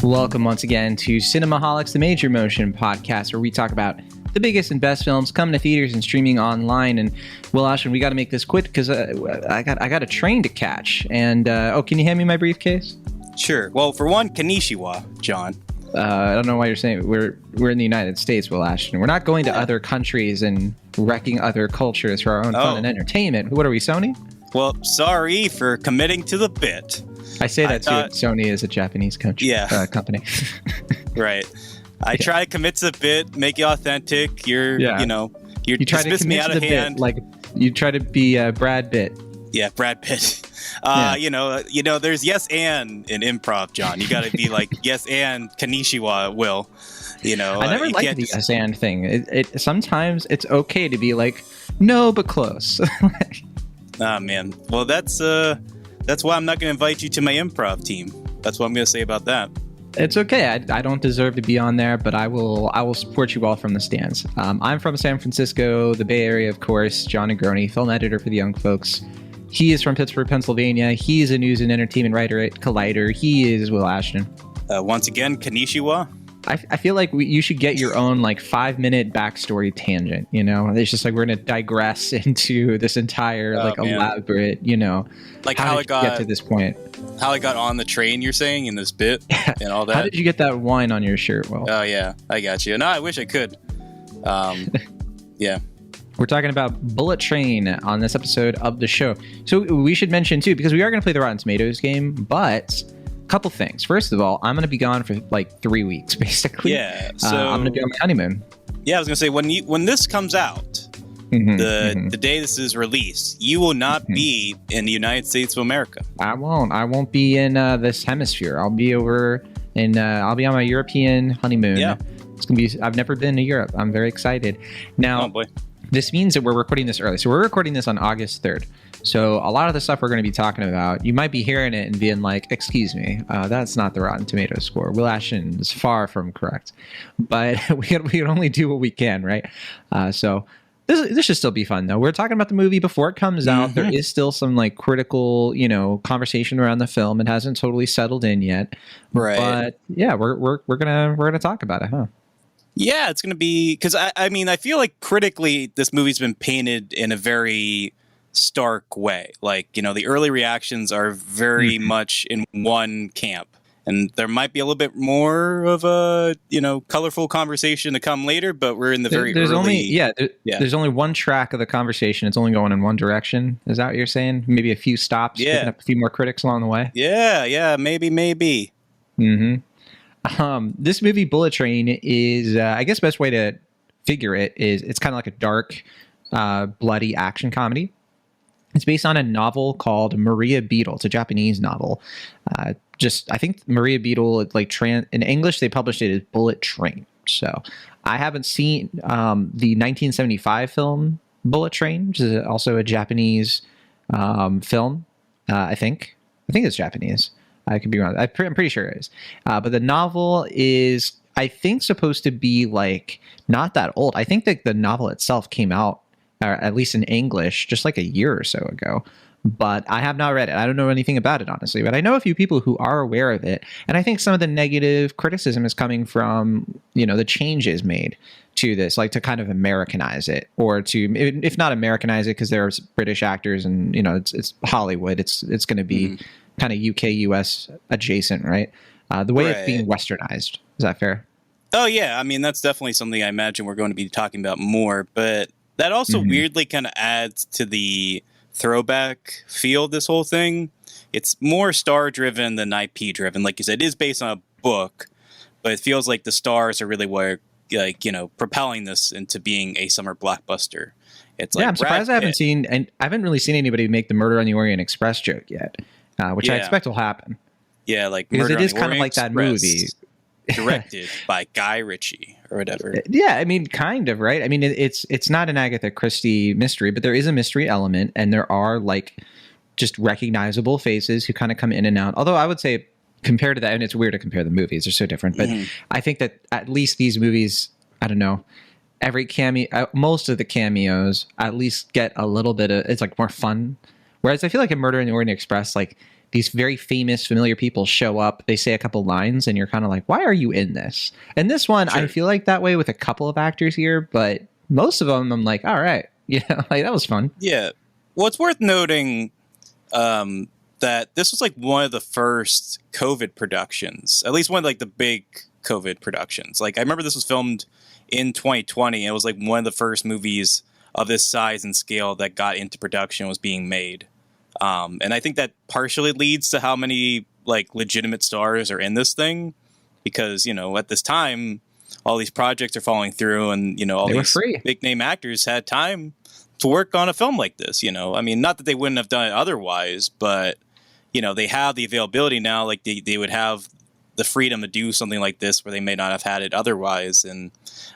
Welcome once again to Cinemaholics, the Major Motion podcast, where we talk about the biggest and best films coming to theaters and streaming online. And Will Ashton, we got to make this quick because I got a train to catch. And can you hand me my briefcase? Sure. Well, for one, Konnichiwa, John. I don't know why you're saying we're in the United States, Will Ashton. We're not going to other countries and wrecking other cultures for our own fun and entertainment. What are we, Sony? Well, sorry for committing to the bit. I say that too. Sony is a Japanese company. Right. I try to commit to the bit, make it authentic. You try to commit to the bit, like you try to be Brad Pitt. Yeah, Brad Pitt. There's yes and in improv, John. You got to be like yes and Konnichiwa, Will. I never liked the yes and thing. It sometimes it's okay to be like no, but close. Ah, man. Well, that's why I'm not going to invite you to my improv team. That's what I'm going to say about that. It's okay. I don't deserve to be on there, but I will support you all from the stands. I'm from San Francisco, the Bay Area, of course. John Negroni, film editor for the young folks. He is from Pittsburgh, Pennsylvania. He is a news and entertainment writer at Collider. He is Will Ashton. Once again, Konnichiwa. I feel like you should get your own 5-minute backstory tangent. It's just like we're going to digress into this entire elaborate, like how it got to this point. How I got on the train, you're saying, in this bit and all that. How did you get that wine on your shirt, Will? Oh yeah, I got you. No, I wish I could. Yeah. We're talking about Bullet Train on this episode of the show. So we should mention too, because we are going to play the Rotten Tomatoes game, but couple things. First of all, I'm going to be gone for 3 weeks, basically. Yeah. So I'm going to be on my honeymoon. Yeah, I was going to say when this comes out, the day this is released, you will not be in the United States of America. I won't be in this hemisphere. I'll be over in. I'll be on my European honeymoon. Yeah. It's gonna be. I've never been to Europe. I'm very excited. Now, oh boy. This means that we're recording this early. So we're recording this on August 3rd. So a lot of the stuff we're going to be talking about, you might be hearing it and being like, excuse me, that's not the Rotten Tomatoes score. Will Ashton is far from correct. But we can only do what we can, right? So this should still be fun, though. We're talking about the movie before it comes out. There is still some critical, conversation around the film. It hasn't totally settled in yet. Right. But yeah, we're gonna talk about it, huh? Yeah, it's going to be because I feel like critically this movie's been painted in a very stark way. The early reactions are very much in one camp, and there might be a little bit more of a colorful conversation to come later. But we're in the there's only one track of the conversation. It's only going in one direction. Is that what you're saying? Maybe a few stops, picking up a few more critics along the way. Yeah, maybe. This movie Bullet Train is, I guess, best way to figure it is it's kind of like a dark, bloody action comedy. It's based on a novel called Maria Beetle. It's a Japanese novel. I think Maria Beetle, in English, they published it as Bullet Train. So I haven't seen the 1975 film Bullet Train, which is also a Japanese film. I think it's Japanese. I could be wrong. I'm pretty sure it is. But the novel is, I think, supposed to be not that old. I think that the novel itself came out, or at least in English, just a year or so ago. But I have not read it. I don't know anything about it, honestly. But I know a few people who are aware of it. And I think some of the negative criticism is coming from, the changes made to this, to kind of Americanize it, or to, if not Americanize it, because there's British actors and, it's Hollywood. It's going to be kind of UK, US adjacent, right? The way it's being westernized. Is that fair? Oh, yeah. That's definitely something I imagine we're going to be talking about more. But that also weirdly kind of adds to the throwback feel of this whole thing. It's more star-driven than IP-driven. Like you said, it is based on a book, but it feels like the stars are really what are, propelling this into being a summer blockbuster. It's I'm surprised I haven't really seen anybody make the Murder on the Orient Express joke yet. Which I expect will happen. Yeah, because it is kind of like that movie. Directed by Guy Ritchie or whatever. Yeah, kind of, right? It's not an Agatha Christie mystery, but there is a mystery element, and there are just recognizable faces who kind of come in and out. Although I would say, compared to that, and it's weird to compare the movies, they're so different, but I think that at least these movies, I don't know, every cameo, most of the cameos at least get a little bit of, it's more fun. Whereas I feel like in Murder in the Orient Express, these very famous, familiar people show up. They say a couple lines, and you're kind of like, why are you in this? And this one, I feel like that way with a couple of actors here, but most of them, I'm like, all right, like that was fun. Yeah. Well, it's worth noting that this was like one of the first COVID productions, at least one of like the big COVID productions. Like I remember this was filmed in 2020. It was like one of the first movies of this size and scale that got into production was being made. And I think that partially leads to how many like legitimate stars are in this thing, because, at this time, all these projects are falling through, and, all these big name actors had time to work on a film like this. I mean, not that they wouldn't have done it otherwise, but, they have the availability now. Like they would have the freedom to do something like this where they may not have had it otherwise. And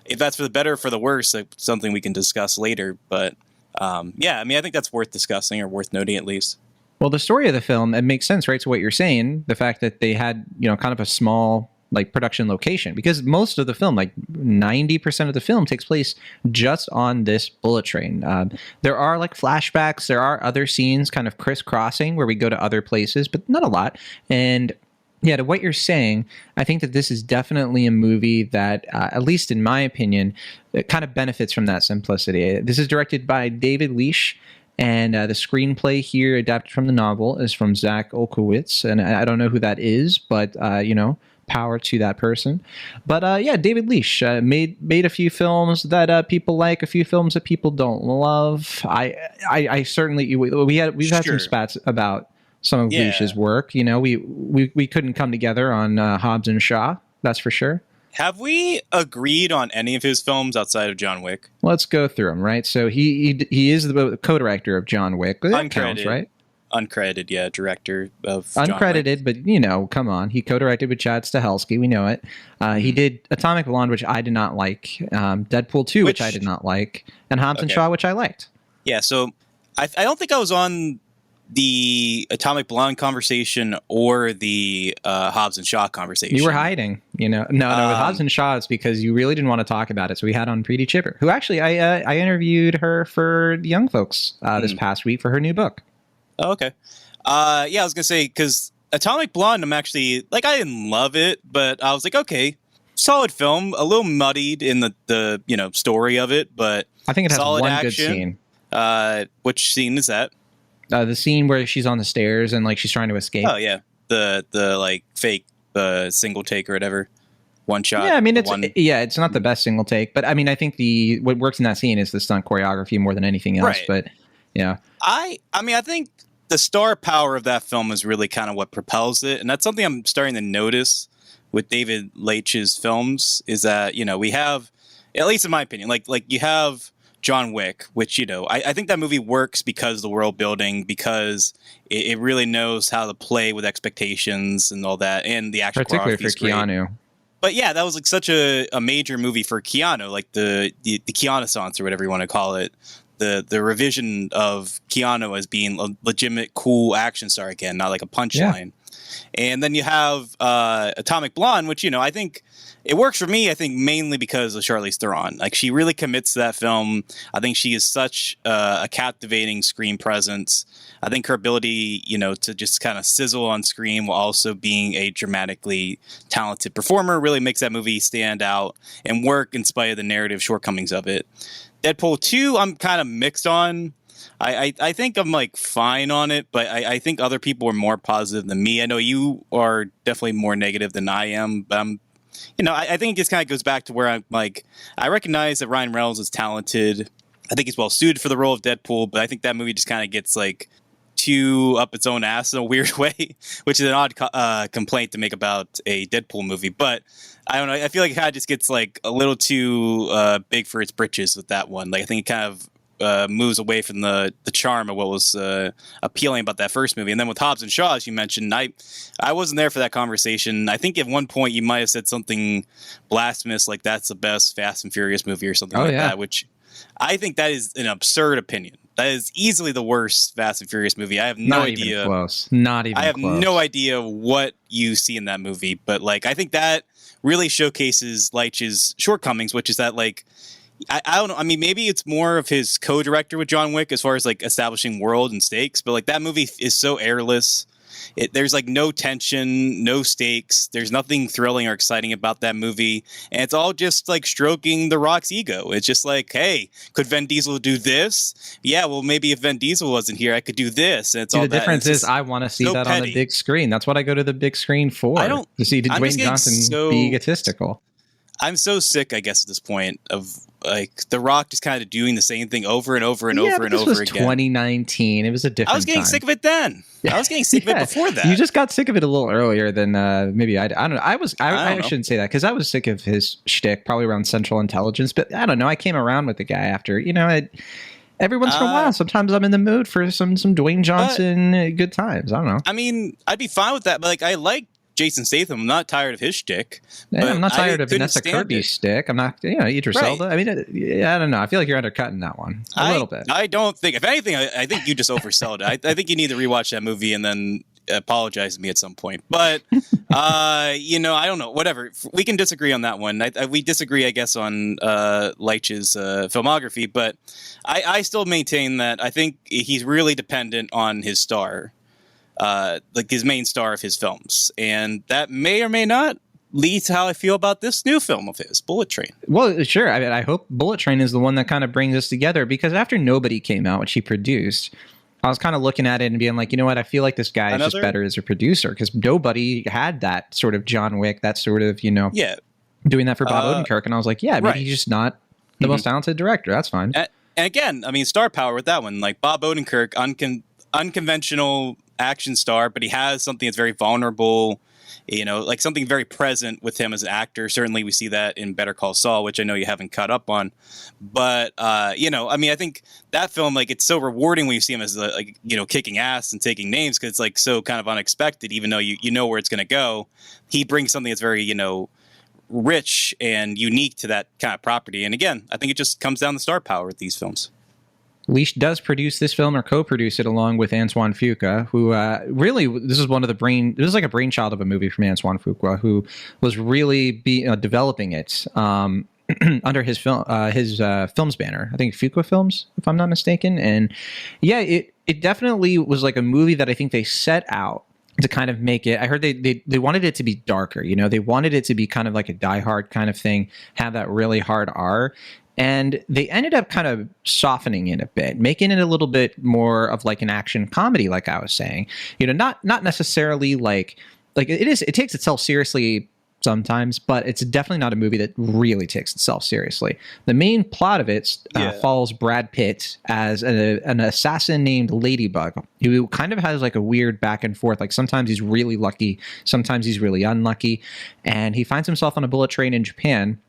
if that's for the better or for the worse, like something we can discuss later. But yeah, I mean, I think that's worth discussing, or worth noting at least. Well, the story of the film, it makes sense, right? So what you're saying, the fact that they had, kind of a small like production location, because most of the film, like 90% of the film takes place just on this bullet train. There are like flashbacks. There are other scenes kind of crisscrossing where we go to other places, but not a lot. And yeah, to what you're saying, I think that this is definitely a movie that, at least in my opinion, it kind of benefits from that simplicity. This is directed by David Leitch, and the screenplay here, adapted from the novel, is from Zach Olkowitz, and I don't know who that is, but power to that person. But yeah, David Leitch made a few films that people like, a few films that people don't love. I certainly we've had some spats about some of Leitch's work. We couldn't come together on Hobbs and Shaw, that's for sure. Have we agreed on any of his films outside of John Wick? Let's go through them, right? So he is the co-director of John Wick. That counts, right? Uncredited, yeah, director of John Uncredited, Wick. But come on, he co-directed with Chad Stahelski. We know it. He did Atomic Blonde, which I did not like. Deadpool 2, which I did not like, and Hobbs and Shaw, which I liked. Yeah, so I don't think I was on the Atomic Blonde conversation or the Hobbs and Shaw conversation. You were hiding, No, with Hobbs and Shaw, it's because you really didn't want to talk about it. So we had on Preeti Chipper, who actually I interviewed her for the Young Folks this past week for her new book. Oh, okay. Yeah, I was gonna say, because Atomic Blonde, I'm actually like, I didn't love it, but I was like, okay, solid film, a little muddied in the story of it, but I think it has solid one action. good scene. Which scene is that? The scene where she's on the stairs and like she's trying to escape. Oh yeah, the like fake single take or whatever, one shot. Yeah, I mean it's not the best single take, but I mean I think what works in that scene is the stunt choreography more than anything else. Right. But yeah, I mean I think the star power of that film is really kind of what propels it, and that's something I'm starting to notice with David Leitch's films. Is that we have, at least in my opinion, like you have John Wick, which, I think that movie works because of the world building, because it really knows how to play with expectations and all that, and the action particularly for Keanu. But yeah, that was like such a major movie for Keanu, like the Keanu-sance or whatever you want to call it, the revision of Keanu as being a legitimate cool action star again, not like a punchline. Yeah. And then you have Atomic Blonde, which I think it works for me. I think mainly because of Charlize Theron. Like she really commits to that film. I think she is such a captivating screen presence. I think her ability, to just kind of sizzle on screen while also being a dramatically talented performer really makes that movie stand out and work in spite of the narrative shortcomings of it. Deadpool 2, I'm kind of mixed on. I think I'm like fine on it, but I think other people are more positive than me. I know you are definitely more negative than I am, but I think it just kind of goes back to where I'm like, I recognize that Ryan Reynolds is talented. I think he's well suited for the role of Deadpool, but I think that movie just kind of gets like too up its own ass in a weird way, which is an odd complaint to make about a Deadpool movie. But I don't know. I feel like it kind of just gets like a little too big for its britches with that one. Like I think it kind of moves away from the charm of what was appealing about that first movie. And then with Hobbs and Shaw, as you mentioned, I wasn't there for that conversation. I think at one point you might have said something blasphemous, like that's the best Fast and Furious movie or something that, which I think that is an absurd opinion. That is easily the worst Fast and Furious movie. I have no idea. Even close. Not even I have close. no idea what you see in that movie, but like I think that really showcases Leitch's shortcomings, which is that like I don't know. I mean, maybe it's more of his co-director with John Wick as far as like establishing world and stakes, but like that movie is so airless. There's like no tension, no stakes. There's nothing thrilling or exciting about that movie. And it's all just like stroking The Rock's ego. It's just like, hey, could Vin Diesel do this? Yeah, well, maybe if Vin Diesel wasn't here, I could do this. And it's all the that. difference is I want to see that petty on the big screen. That's what I go to the big screen for. To see Dwayne Johnson be egotistical. I'm so sick, I guess, at this point of like The Rock just kind of doing the same thing over and over and over and over again. This was 2019. It was a different I was getting sick of it then. I was getting sick of it before that. You just got sick of it a little earlier than maybe I don't know. I shouldn't say that because I was sick of his shtick probably around Central Intelligence, but I don't know. I came around with the guy after, every once in a while. Sometimes I'm in the mood for some Dwayne Johnson good times. I don't know. I mean, I'd be fine with that, but like I like Jason Statham. I'm not tired of his shtick. Yeah, I'm not tired of Vanessa Kirby's shtick. I'm not, Idris Elba. I mean, I don't know. I feel like you're undercutting that one a little bit. I don't think, if anything, I think you just oversold it. I think you need to rewatch that movie and then apologize to me at some point. But, I don't know. Whatever. We can disagree on that one. We disagree, I guess, on Leitch's filmography. But I still maintain that I think he's really dependent on his star. Like his main star of his films, and that may or may not lead to how I feel about this new film of his, Bullet Train. Well, sure. I mean, I hope Bullet Train is the one that kind of brings us together, because after Nobody came out, which he produced, I was kind of looking at it and being like, you know what? I feel like this guy is just better as a producer, because Nobody had that sort of John Wick, that sort of, doing that for Bob Odenkirk, and I was like, yeah, maybe he's just not the most talented director. That's fine. And again, I mean, star power with that one, like Bob Odenkirk, unconventional action star, but he has something that's very vulnerable, like something very present with him as an actor. Certainly we see that in Better Call Saul, which I know you haven't caught up on, but I mean, I think that film, like, it's so rewarding when you see him as kicking ass and taking names, because it's like so kind of unexpected, even though you know where it's going to go. He brings something that's very rich and unique to that kind of property, and again, I think it just comes down to star power with these films. Leitch does produce this film, or co-produce it, along with Antoine Fuqua, who really, this is like a brainchild of a movie from Antoine Fuqua, who was really developing it under his films banner. I think Fuqua Films, if I'm not mistaken. And yeah, it definitely was like a movie that I think they set out to kind of make it. I heard they wanted it to be darker. They wanted it to be kind of like a Die Hard kind of thing, have that really hard R. And they ended up kind of softening it a bit, making it a little bit more of like an action comedy, like I was saying. Not necessarily like it is. It takes itself seriously sometimes, but it's definitely not a movie that really takes itself seriously. The main plot of it follows Brad Pitt as an assassin named Ladybug, who kind of has like a weird back and forth. Like sometimes he's really lucky, sometimes he's really unlucky, and he finds himself on a bullet train in Japan,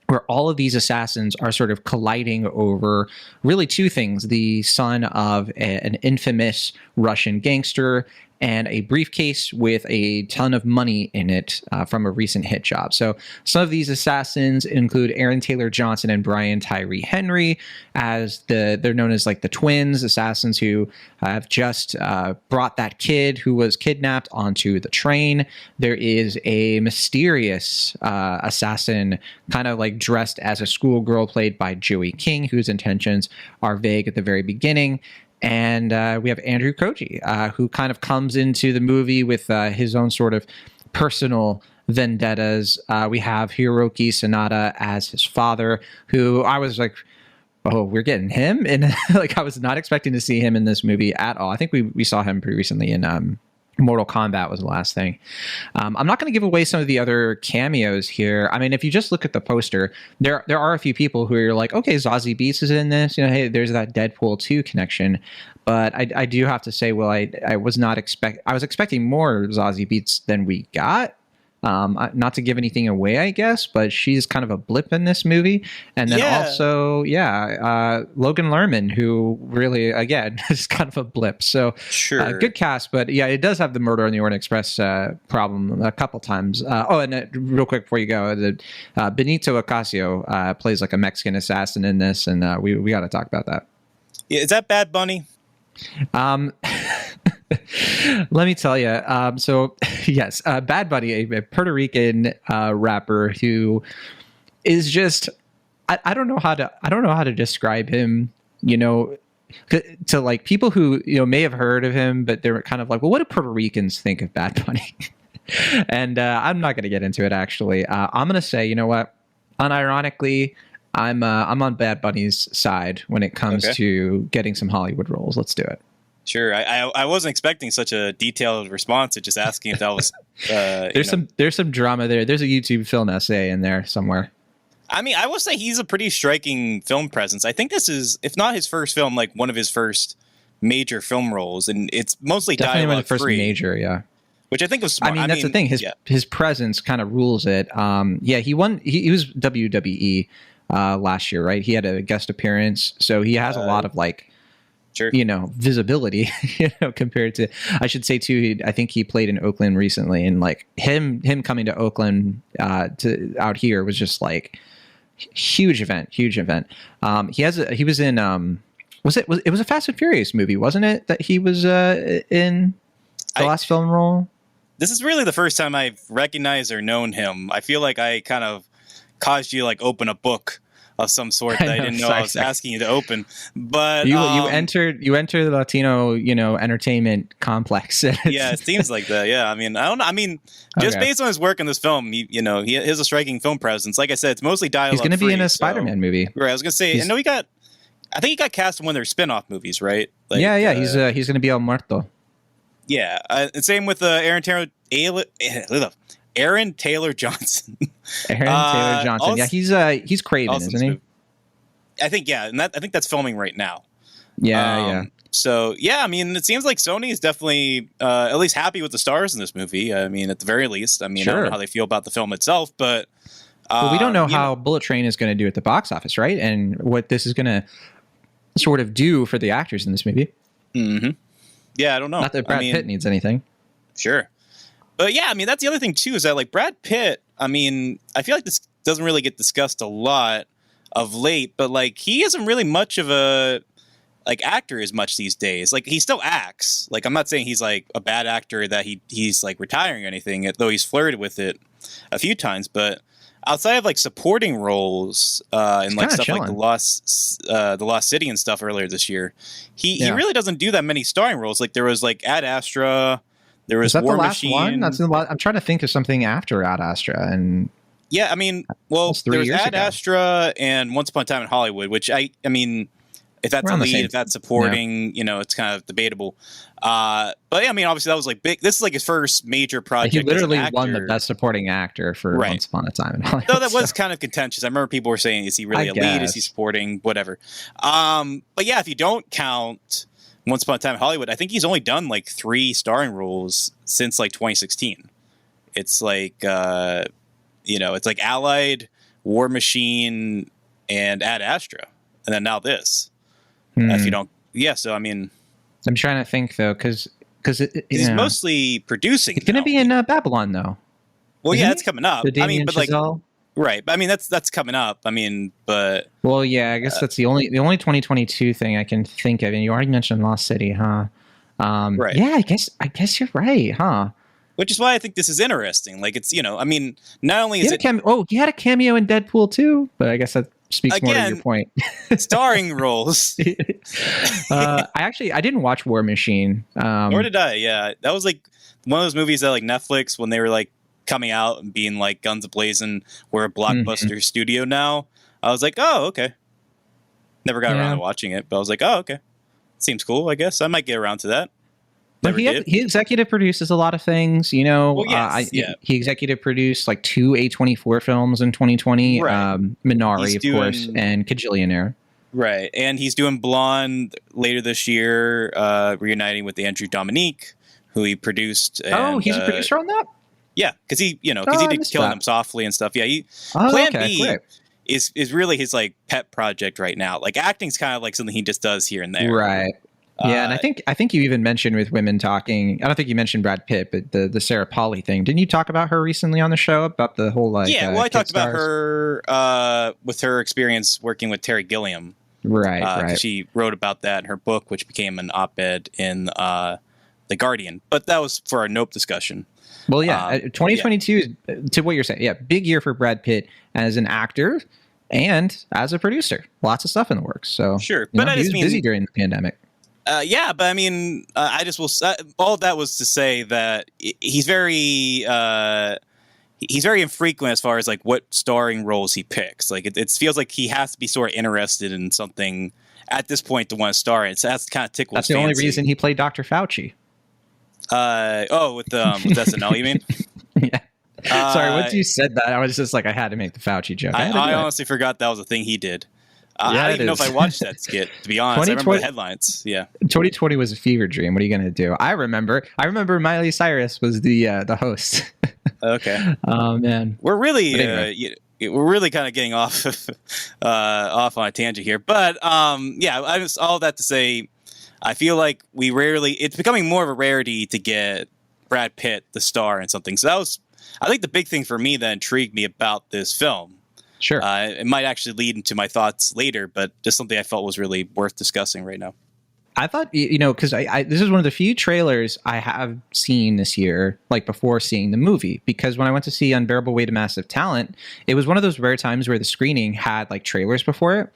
where all of these assassins are sort of colliding over really two things: the son of an infamous Russian gangster and a briefcase with a ton of money in it from a recent hit job. So some of these assassins include Aaron Taylor Johnson and Brian Tyree Henry, as they're known as like the twins, assassins who have just brought that kid who was kidnapped onto the train. There is a mysterious assassin, kind of like dressed as a schoolgirl, played by Joey King, whose intentions are vague at the very beginning. And we have Andrew Koji, who kind of comes into the movie with his own sort of personal vendettas. We have Hiroki Sanada as his father, who I was like, oh, we're getting him? And like, I was not expecting to see him in this movie at all. I think we saw him pretty recently in Mortal Kombat was the last thing. I'm not going to give away some of the other cameos here. I mean, if you just look at the poster, there are a few people who are like, okay, Zazie Beetz is in this. Hey, there's that Deadpool 2 connection. But I do have to say, well, I was expecting more Zazie Beetz than we got. Not to give anything away, I guess, but she's kind of a blip in this movie. And then also, Logan Lerman, who really, again, is kind of a blip. So sure. Good cast, but yeah, it does have the Murder on the Orient Express problem a couple times. And real quick before you go, Benito Ocasio plays like a Mexican assassin in this, and we got to talk about that. Yeah, is that Bad Bunny? Let me tell you. So yes, Bad Bunny, a Puerto Rican rapper who is just, I don't know how to describe him. to like people who may have heard of him, but they're kind of like, well, what do Puerto Ricans think of Bad Bunny? And I'm not going to get into it. Actually, I'm going to say, you know what? Unironically, I'm on Bad Bunny's side when it comes to getting some Hollywood roles. Let's do it. Sure. I wasn't expecting such a detailed response to just asking if that was. There's some drama there. There's a YouTube film essay in there somewhere. I mean, I will say he's a pretty striking film presence. I think this is, if not his first film, like one of his first major film roles, and it's mostly definitely dialogue first free. Major, yeah. Which I think was smart. I mean, that's the thing. His presence kind of rules it. He won. He was WWE last year, right? He had a guest appearance, so he has a lot of like, sure, visibility. Compared to, I should say too. I think he played in Oakland recently, and like him coming to Oakland to out here was just like huge event. He was in it was a Fast and Furious movie, wasn't it? That he was in the last film role. This is really the first time I've recognized or known him. I feel like I kind of caused you to like open a book of some sort that I didn't know I was asking you to open. But you enter the Latino, entertainment complex. Yeah, it seems like that. Yeah, I mean, I don't know. I mean, just based on his work in this film, he has a striking film presence. Like I said, it's mostly dialogue. He's going to be in a Spider-Man movie. Right. I was going to say, I think he got cast in one of their spin-off movies, right? Like, yeah. He's going to be El Muerto. Yeah. And same with Aaron Taylor Johnson. Taylor Johnson. Yeah, he's Craven, isn't he? I think, yeah, and I think that's filming right now. Yeah. So yeah, I mean, it seems like Sony is definitely at least happy with the stars in this movie. I mean, at the very least. I mean, sure. I don't know how they feel about the film itself, but we don't know how Bullet Train is going to do at the box office, right? And what this is going to sort of do for the actors in this movie. Mm-hmm. Yeah, I don't know. Not that Brad Pitt needs anything. Sure. But yeah, I mean, that's the other thing too, is that like Brad Pitt, I mean, I feel like this doesn't really get discussed a lot of late, but like he isn't really much of a like actor as much these days. Like he still acts. Like I'm not saying he's like a bad actor that he's like retiring or anything, though he's flirted with it a few times, but outside of like supporting roles and like stuff like the Lost City and stuff earlier this year, he really doesn't do that many starring roles. Like there was like Ad Astra, there was War Machine. One? That's the last. I'm trying to think of something after Ad Astra, and yeah, I mean, well, there was Ad Astra and Once Upon a Time in Hollywood, which I mean, if that's a lead, if that's supporting, it's kind of debatable. But yeah, I mean, obviously that was like big. This is like his first major project. He literally won the Best Supporting Actor for Once Upon a Time in Hollywood. No, that was kind of contentious. I remember people were saying, "Is he really a lead? Is he supporting? Whatever." But yeah, if you don't count Once Upon a Time in Hollywood, I think he's only done like 3 starring roles since like 2016. It's like it's like Allied, War Machine, and Ad Astra, and then now this. If you don't, so I mean, I'm trying to think though, because he's mostly producing. He's going to be in Babylon though. Well, yeah, that's coming up. I mean, but like, right? I mean, that's coming up. I mean, but well, yeah, I guess that's the only 2022 thing I can think of. And you already mentioned Lost City, huh? Right. Yeah, I guess you're right, huh? Which is why I think this is interesting. Like, it's I mean, not only is it he had a cameo in Deadpool too, but I guess that speaks more to your point. Starring roles. I didn't watch War Machine. Nor did I. Yeah, that was like one of those movies that like Netflix, when they were like coming out and being like guns a-blazing, we're a blockbuster studio now. I was like, oh, okay. Never got around to watching it, but I was like, oh, okay. Seems cool. I guess I might get around to that. But he executive produces a lot of things, Well, yes, he executive produced like 2 A24 films in 2020, right. Minari, of course, and Kajillionaire. Right, and he's doing Blonde later this year, reuniting with Andrew Dominique, who he produced. And, he's a producer on that? Yeah, because he did Killing Them Softly and stuff. Yeah, Plan B is really his like pet project right now. Like acting's kind of like something he just does here and there. Right. Yeah, and I think you even mentioned with women talking. I don't think you mentioned Brad Pitt, but the Sarah Polley thing. Didn't you talk about her recently on the show about the whole like? Yeah, I talked about her with her experience working with Terry Gilliam. Right. She wrote about that in her book, which became an op-ed in The Guardian. But that was for our Nope discussion. Well, yeah, 2022 is, to what you're saying. Yeah, big year for Brad Pitt as an actor. and as a producer, lots of stuff in the works. So Sure, you but know, I he just was mean, busy during the pandemic. yeah, but I mean, I just will. All of that was to say that he's very infrequent as far as like what starring roles he picks. Like it feels like he has to be sort of interested in something at this point to want to star in. So that's kind of tickles. That's the only reason he played Dr. Fauci. With SNL, you mean? Yeah. Sorry, once you said that, I was just like, I had to make the Fauci joke. I honestly forgot that was a thing he did. Yeah, I don't even know if I watched that skit, to be honest. I remember the headlines. Yeah. 2020 was a fever dream. What are you going to do? I remember Miley Cyrus was the host. Okay. Oh, man. We're really kind of getting off off on a tangent here. But yeah, I just all that to say, I feel like it's becoming more of a rarity to get Brad Pitt the star in something. So that was, I think, the big thing for me that intrigued me about this film. Sure. It might actually lead into my thoughts later, but just something I felt was really worth discussing right now. I thought, because this is one of the few trailers I have seen this year, like before seeing the movie, because when I went to see Unbearable Weight of Massive Talent, it was one of those rare times where the screening had like trailers before it.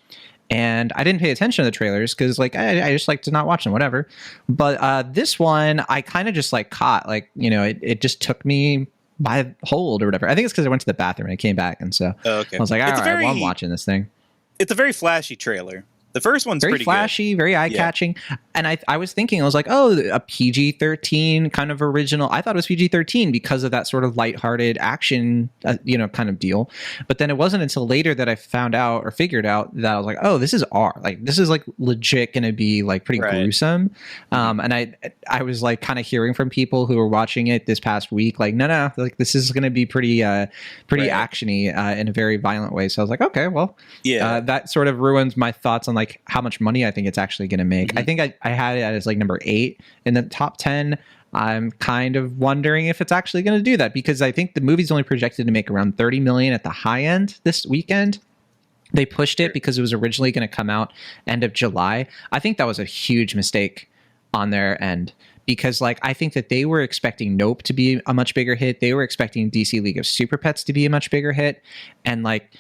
And I didn't pay attention to the trailers because like I just like to not watch them, whatever. But this one, I kind of just like caught, like, it just took me by hold or whatever. I think it's because I went to the bathroom and I came back. And so I was like, all right, well, I'm watching this thing. It's a very flashy trailer. The first one's very pretty flashy, good. Very eye-catching. Yeah. And I was thinking, I was like, oh, a PG-13 kind of original. I thought it was PG-13 because of that sort of lighthearted action, kind of deal. But then it wasn't until later that I found out or figured out that I was like, oh, this is R. Like, this is like legit going to be like pretty gruesome. And I was like kind of hearing from people who were watching it this past week, like, no, like this is going to be pretty actiony in a very violent way. So I was like, okay, well, that sort of ruins my thoughts on like how much money I think it's actually going to make. I think I had it as like number 8 in the top 10. I'm kind of wondering if it's actually going to do that because I think the movie's only projected to make around 30 million at the high end this weekend. They pushed it because it was originally going to come out end of July. I think that was a huge mistake on their end because like I think that they were expecting Nope to be a much bigger hit. They were expecting DC League of Super Pets to be a much bigger hit. And like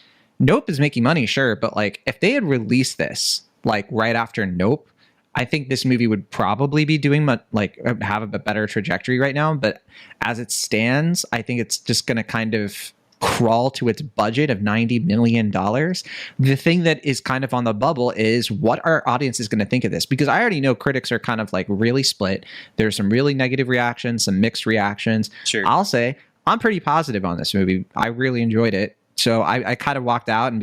Nope is making money, sure, but like if they had released this like right after Nope, I think this movie would probably be doing like have a better trajectory right now. But as it stands, I think it's just going to kind of crawl to its budget of $90 million. The thing that is kind of on the bubble is what our audience is going to think of this, because I already know critics are kind of like really split. There's some really negative reactions, some mixed reactions. Sure. I'll say I'm pretty positive on this movie. I really enjoyed it. So I kind of walked out and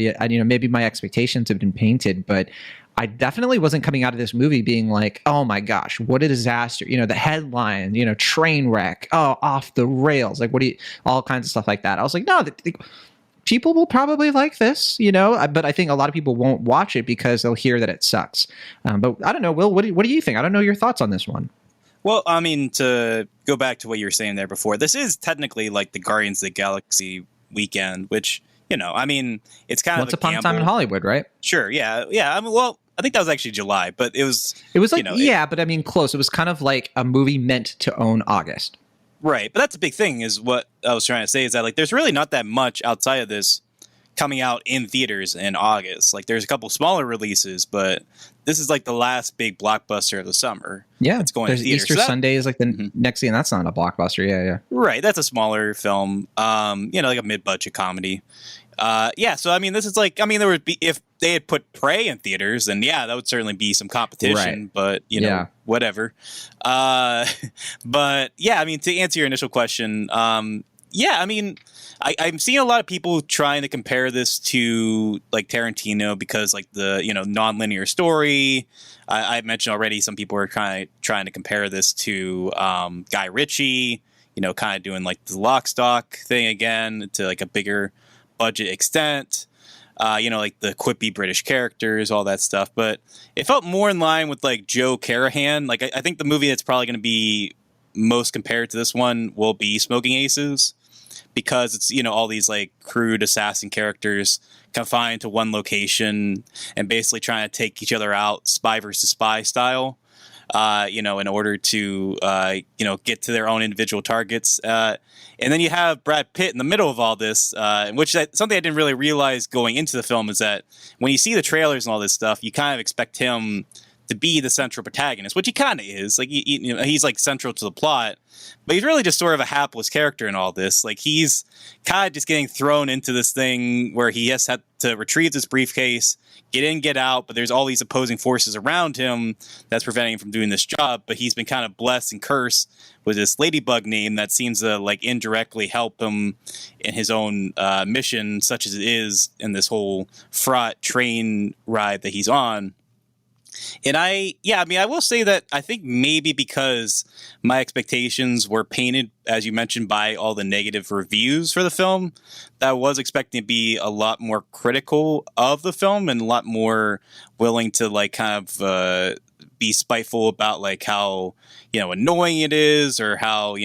maybe my expectations have been painted, but I definitely wasn't coming out of this movie being like, oh my gosh, what a disaster. The headline, train wreck, oh, off the rails. Like, all kinds of stuff like that. I was like, no, people will probably like this, but I think a lot of people won't watch it because they'll hear that it sucks. But I don't know, Will, what do you think? I don't know your thoughts on this one. Well, I mean, to go back to what you were saying there before, this is technically like the Guardians of the Galaxy weekend, which, I mean, it's kind of Once Upon a Time in Hollywood, right? Sure, yeah. I mean, well, I think that was actually July, but it was like, but I mean, close. It was kind of like a movie meant to own August. Right. But that's a big thing is what I was trying to say is that like, there's really not that much outside of this coming out in theaters in August. Like there's a couple smaller releases, but this is like the last big blockbuster of the summer. Yeah. It's going there's to theaters. Easter Sunday is like the next thing. That's not a blockbuster. Yeah. Right. That's a smaller film. Like a mid-budget comedy. So I mean, this is like, I mean, there would be, if they had put Prey in theaters, then that would certainly be some competition, but whatever. But yeah, I mean, to answer your initial question, I mean, I'm seeing a lot of people trying to compare this to like Tarantino because like the, non-linear story. I mentioned already, some people are trying to compare this to Guy Ritchie, kind of doing like the lock stock thing again to like a bigger budget extent, like the quippy British characters, all that stuff. But it felt more in line with like Joe Carnahan. Like I think the movie that's probably going to be most compared to this one will be Smoking Aces, because it's, all these like crude assassin characters confined to one location and basically trying to take each other out, spy versus spy style. in order to, get to their own individual targets. And then you have Brad Pitt in the middle of all this, something I didn't really realize going into the film is that when you see the trailers and all this stuff, you kind of expect him to be the central protagonist, which he kind of is. Like, he's like central to the plot, but he's really just sort of a hapless character in all this. Like, he's kind of just getting thrown into this thing where he has had to retrieve this briefcase, get in, get out, but there's all these opposing forces around him that's preventing him from doing this job. But he's been kind of blessed and cursed with this ladybug name that seems to like indirectly help him in his own mission, such as it is in this whole fraught train ride that he's on. And I will say that I think maybe because my expectations were painted, as you mentioned, by all the negative reviews for the film, that I was expecting to be a lot more critical of the film and a lot more willing to like kind of be spiteful about like how, annoying it is or how,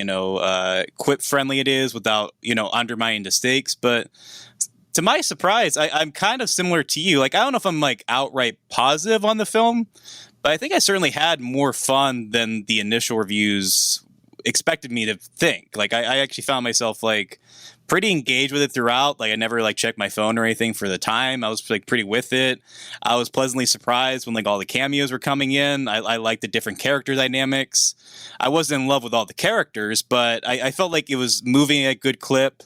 quip friendly it is without, undermining the stakes. But to my surprise, I'm kind of similar to you. Like, I don't know if I'm like outright positive on the film, but I think I certainly had more fun than the initial reviews expected me to think. Like, I actually found myself like pretty engaged with it throughout. Like, I never like checked my phone or anything for the time. I was like pretty with it. I was pleasantly surprised when like all the cameos were coming in. I liked the different character dynamics. I wasn't in love with all the characters, but I felt like it was moving at a good clip.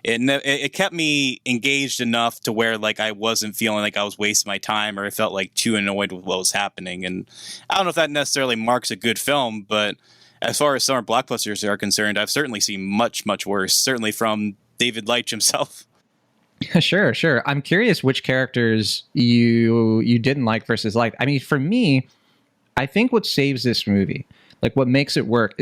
It kept me engaged enough to where like I wasn't feeling like I was wasting my time or I felt like too annoyed with what was happening. And I don't know if that necessarily marks a good film, but as far as summer blockbusters are concerned, I've certainly seen much, much worse, certainly from David Leitch himself. Sure. I'm curious which characters you didn't like versus liked. I mean, for me, I think what saves this movie, like what makes it work,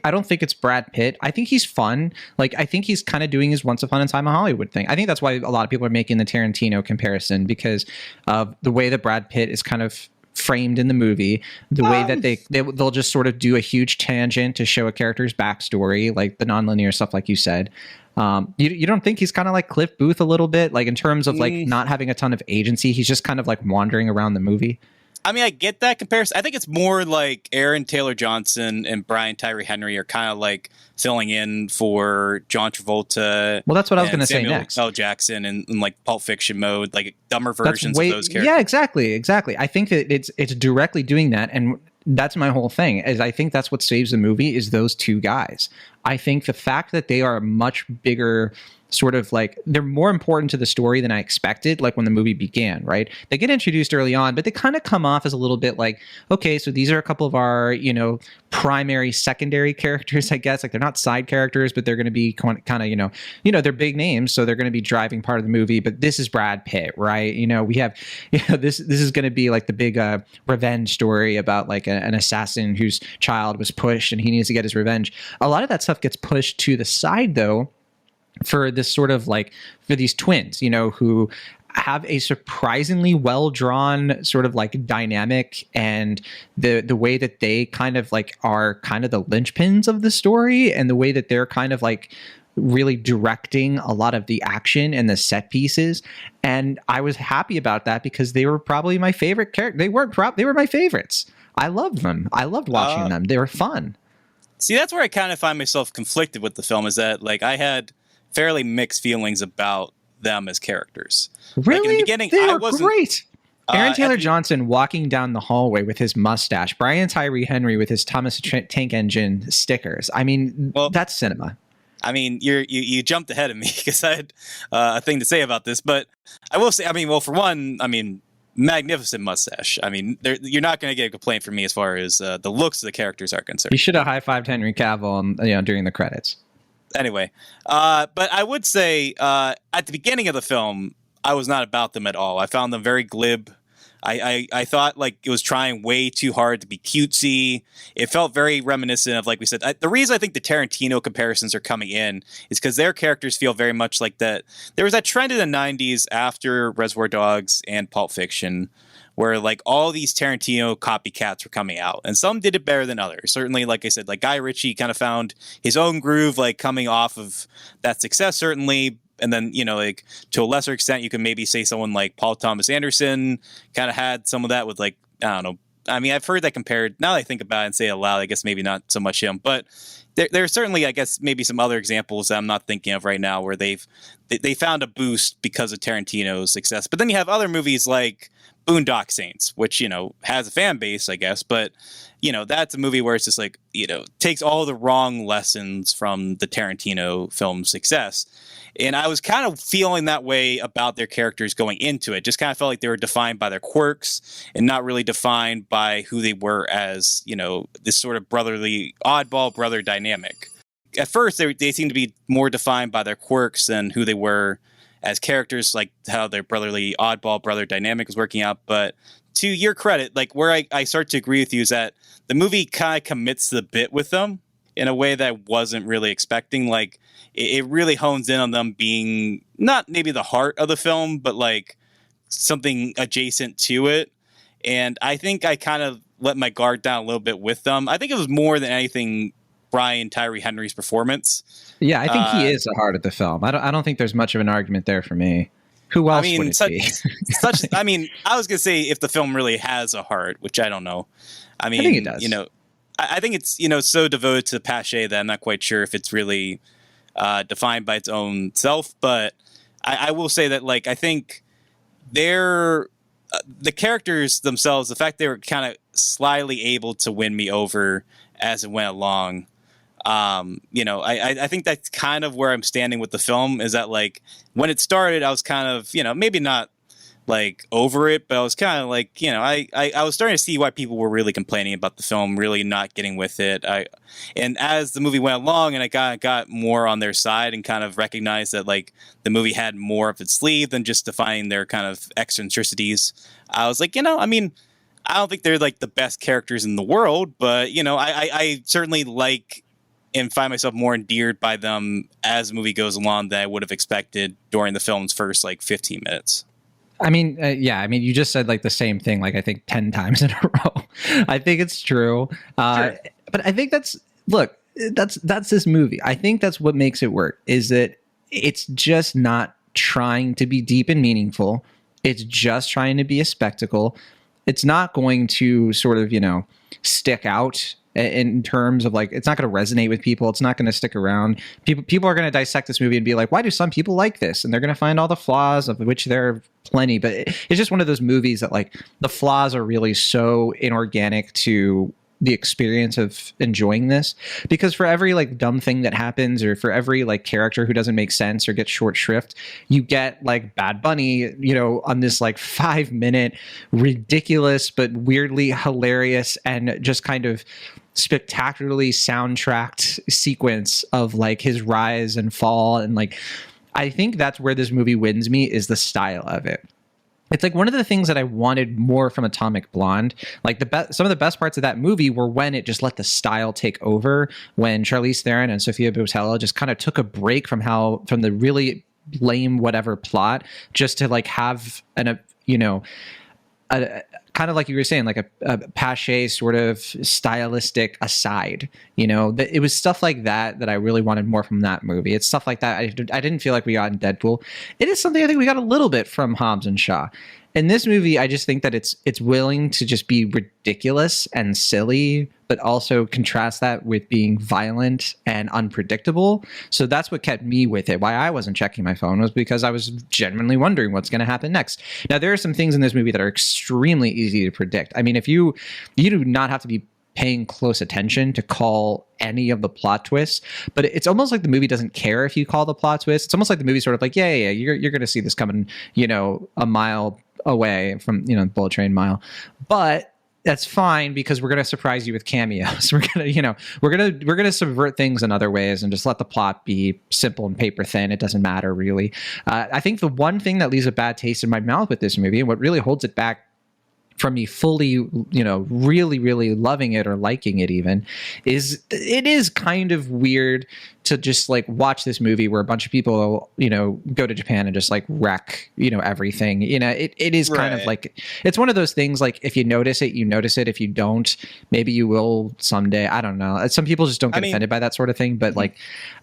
I don't think it's Brad Pitt. I think he's fun. Like, I think he's kind of doing his Once Upon a Time in Hollywood thing. I think that's why a lot of people are making the Tarantino comparison, because of the way that Brad Pitt is kind of framed in the movie, the way that they'll just sort of do a huge tangent to show a character's backstory, like the nonlinear stuff, like you said. You don't think he's kind of like Cliff Booth a little bit, like in terms of like not having a ton of agency? He's just kind of like wandering around the movie. I mean, I get that comparison. I think it's more like Aaron Taylor Johnson and Brian Tyree Henry are kind of like filling in for John Travolta. Well, that's what I was going to say next. L. Jackson and like Pulp Fiction mode, like dumber versions of those characters. Yeah, exactly. I think that it's directly doing that, and that's my whole thing. Is I think that's what saves the movie is those two guys. I think the fact that they are a much bigger sort of like, they're more important to the story than I expected, like when the movie began, right? They get introduced early on, but they kind of come off as a little bit like, okay, so these are a couple of our, primary, secondary characters, I guess. Like, they're not side characters, but they're going to be kind of, they're big names, so they're going to be driving part of the movie. But this is Brad Pitt, right? We have, this is going to be like the big revenge story about like an assassin whose child was pushed and he needs to get his revenge. A lot of that stuff gets pushed to the side, though, for this sort of like, for these twins, who have a surprisingly well-drawn sort of like dynamic, and the way that they kind of like are kind of the linchpins of the story, and the way that they're kind of like really directing a lot of the action and the set pieces. And I was happy about that because they were probably my favorite character. They were my favorites. I loved them. I loved watching them. They were fun. See, that's where I kind of find myself conflicted with the film, is that like I had fairly mixed feelings about them as characters. Really? Like in the beginning, they I were wasn't great. Aaron Taylor Johnson walking down the hallway with his mustache, Brian Tyree Henry with his Thomas Tank Engine stickers. I mean, that's cinema. I mean, you jumped ahead of me because I had a thing to say about this, but I will say, I mean, well, for one, I mean, magnificent mustache. I mean, you're not going to get a complaint from me as far as the looks of the characters are concerned. You should have high-fived Henry Cavill during the credits. Anyway, but I would say at the beginning of the film, I was not about them at all. I found them very glib. I thought like it was trying way too hard to be cutesy. It felt very reminiscent of, like we said, the reason I think the Tarantino comparisons are coming in is because their characters feel very much like that. There was that trend in the 90s after Reservoir Dogs and Pulp Fiction where like all these Tarantino copycats were coming out, and some did it better than others. Certainly, like I said, like Guy Ritchie kind of found his own groove, like coming off of that success, certainly. And then, like to a lesser extent, you can maybe say someone like Paul Thomas Anderson kind of had some of that with like, I don't know, I mean, I've heard that compared. Now that I think about it and say it aloud, I guess maybe not so much him, but there are certainly, I guess, maybe some other examples that I'm not thinking of right now where they found a boost because of Tarantino's success. But then you have other movies like Boondock Saints, which, you know, has a fan base, I guess, but, you know, that's a movie where it's just like, you know, takes all the wrong lessons from the Tarantino film's success. And I was kind of feeling that way about their characters going into it. Just kind of felt like they were defined by their quirks and not really defined by who they were as, you know, this sort of brotherly, oddball brother dynamic. At first, they seemed to be more defined by their quirks than who they were as characters, like how their brotherly, oddball brother dynamic was working out. But to your credit, like where I start to agree with you is that the movie kind of commits the bit with them in a way that I wasn't really expecting. Like, it really hones in on them being not maybe the heart of the film, but like something adjacent to it. And I think I kind of let my guard down a little bit with them. I think it was more than anything Brian Tyree Henry's performance. Yeah, I think he is the heart of the film. I don't think there's much of an argument there for me. Who else would it be? I mean, I was going to say if the film really has a heart, which I don't know. I mean, I think it does. You know, I think it's, you know, so devoted to Pache that I'm not quite sure if it's really defined by its own self. But I will say that, like, I think the characters themselves, the fact they were kind of slyly able to win me over as it went along. You know, I think that's kind of where I'm standing with the film, is that, like, when it started, I was kind of, you know, maybe not like over it, but I was kind of like, you know, I was starting to see why people were really complaining about the film, really not getting with it. And as the movie went along and I got more on their side and kind of recognized that, like, the movie had more up its sleeve than just defining their kind of eccentricities, I was like, you know, I mean, I don't think they're like the best characters in the world, but, you know, I certainly like and find myself more endeared by them as the movie goes along than I would have expected during the film's first, like, 15 minutes. I mean, yeah, I mean, you just said like the same thing, like I think 10 times in a row. I think it's true. Sure. But I think that's this movie. I think that's what makes it work, is that it's just not trying to be deep and meaningful. It's just trying to be a spectacle. It's not going to sort of, you know, stick out in terms of, like, it's not going to resonate with people. It's not going to stick around. People are going to dissect this movie and be like, why do some people like this? And they're going to find all the flaws, of which there are plenty. But it's just one of those movies that, like, the flaws are really so inorganic to the experience of enjoying this, because for every, like, dumb thing that happens, or for every, like, character who doesn't make sense or gets short shrift, you get, like, Bad Bunny, you know, on this, like, 5-minute ridiculous but weirdly hilarious and just kind of spectacularly soundtracked sequence of, like, his rise and fall. And, like, I think that's where this movie wins me, is the style of it. It's like one of the things that I wanted more from Atomic Blonde. Like, some of the best parts of that movie were when it just let the style take over, when Charlize Theron and Sofia Boutella just kind of took a break from the really lame whatever plot, just to, like, have a kind of like you were saying, like a Pache sort of stylistic aside. You know, it was stuff like that I really wanted more from that movie. It's stuff like that I didn't feel like we got in Deadpool. It is something I think we got a little bit from Hobbs and Shaw. In this movie, I just think that it's willing to just be ridiculous and silly, but also contrast that with being violent and unpredictable. So that's what kept me with it. Why I wasn't checking my phone was because I was genuinely wondering what's going to happen next. Now, there are some things in this movie that are extremely easy to predict. I mean, if you do not have to be paying close attention to call any of the plot twists, but it's almost like the movie doesn't care if you call the plot twist. It's almost like the movie sort of like, yeah, you're going to see this coming, you know, a mile away from, you know, Bullet Train mile, but that's fine because we're going to surprise you with cameos. We're going to subvert things in other ways and just let the plot be simple and paper thin. It doesn't matter really. I think the one thing that leaves a bad taste in my mouth with this movie, and what really holds it back from me fully, you know, really, really loving it or liking it even, is it is kind of weird to just, like, watch this movie where a bunch of people, you know, go to Japan and just, like, wreck, you know, everything. You know, it is kind of like, it's one of those things, like, if you notice it, you notice it. If you don't, maybe you will someday. I don't know. Some people just don't get offended by that sort of thing, but like,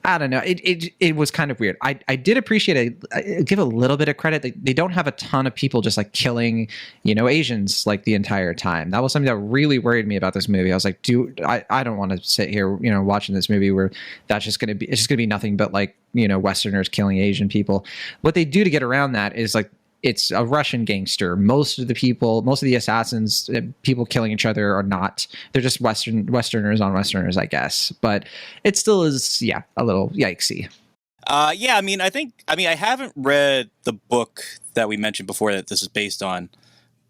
I don't know. It was kind of weird. I did appreciate it. I give a little bit of credit. They don't have a ton of people just, like, killing, you know, Asians violence like the entire time. That was something that really worried me about this movie. I was like, dude, I don't want to sit here, watching this movie where it's just going to be nothing but like, Westerners killing Asian people. What they do to get around that is like, it's a Russian gangster. Most of the assassins, people killing each other are not. They're just Westerners on Westerners, I guess. But it still is, a little yikesy. I haven't read the book that we mentioned before that this is based on.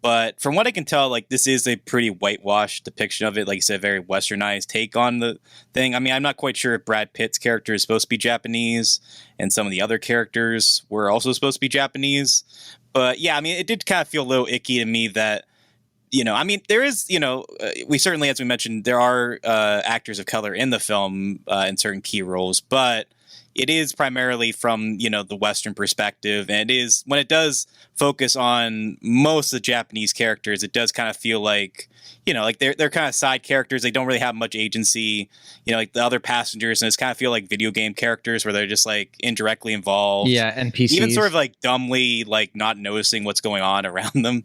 But from what I can tell, like, this is a pretty whitewashed depiction of it. Like you said, very westernized take on the thing. I mean, I'm not quite sure if Brad Pitt's character is supposed to be Japanese and some of the other characters were also supposed to be Japanese. But yeah, I mean, it did kind of feel a little icky to me that, there is, we certainly, as we mentioned, there are actors of color in the film in certain key roles, but it is primarily from, the Western perspective. And it is, when it does focus on most of the Japanese characters, it does kind of feel like, like they're kind of side characters. They don't really have much agency, like the other passengers. And it's kind of feel like video game characters where they're just like indirectly involved. Yeah, NPCs. Even sort of like dumbly, like not noticing what's going on around them.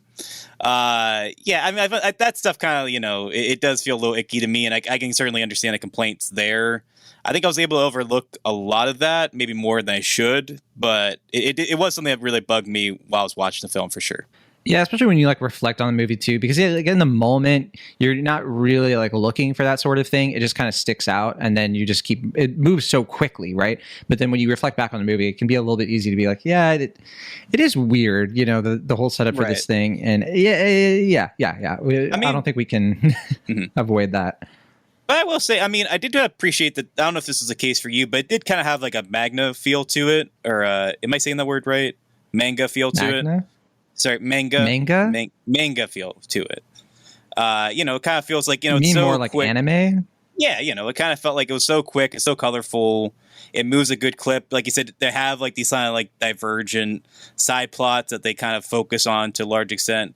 That stuff kind of, it does feel a little icky to me. And I can certainly understand the complaints there. I think I was able to overlook a lot of that, maybe more than I should, but it was something that really bugged me while I was watching the film for sure. Yeah, especially when you like reflect on the movie too, because in the moment you're not really like looking for that sort of thing. It just kind of sticks out, and then you just it moves so quickly, right? But then when you reflect back on the movie, it can be a little bit easy to be like, yeah, it is weird, the whole setup for this thing, and yeah. I don't think we can avoid that. But I will say, I did appreciate that. I don't know if this is the case for you, but it did kind of have like a manga feel to it. Or am I saying that word right? Manga feel to it. Sorry, manga feel to it. It kind of feels like, you it's mean so more like quick. Anime? Yeah, it kind of felt like it was so quick, it's so colorful. It moves a good clip. Like you said, they have like these kind of like divergent side plots that they kind of focus on to a large extent.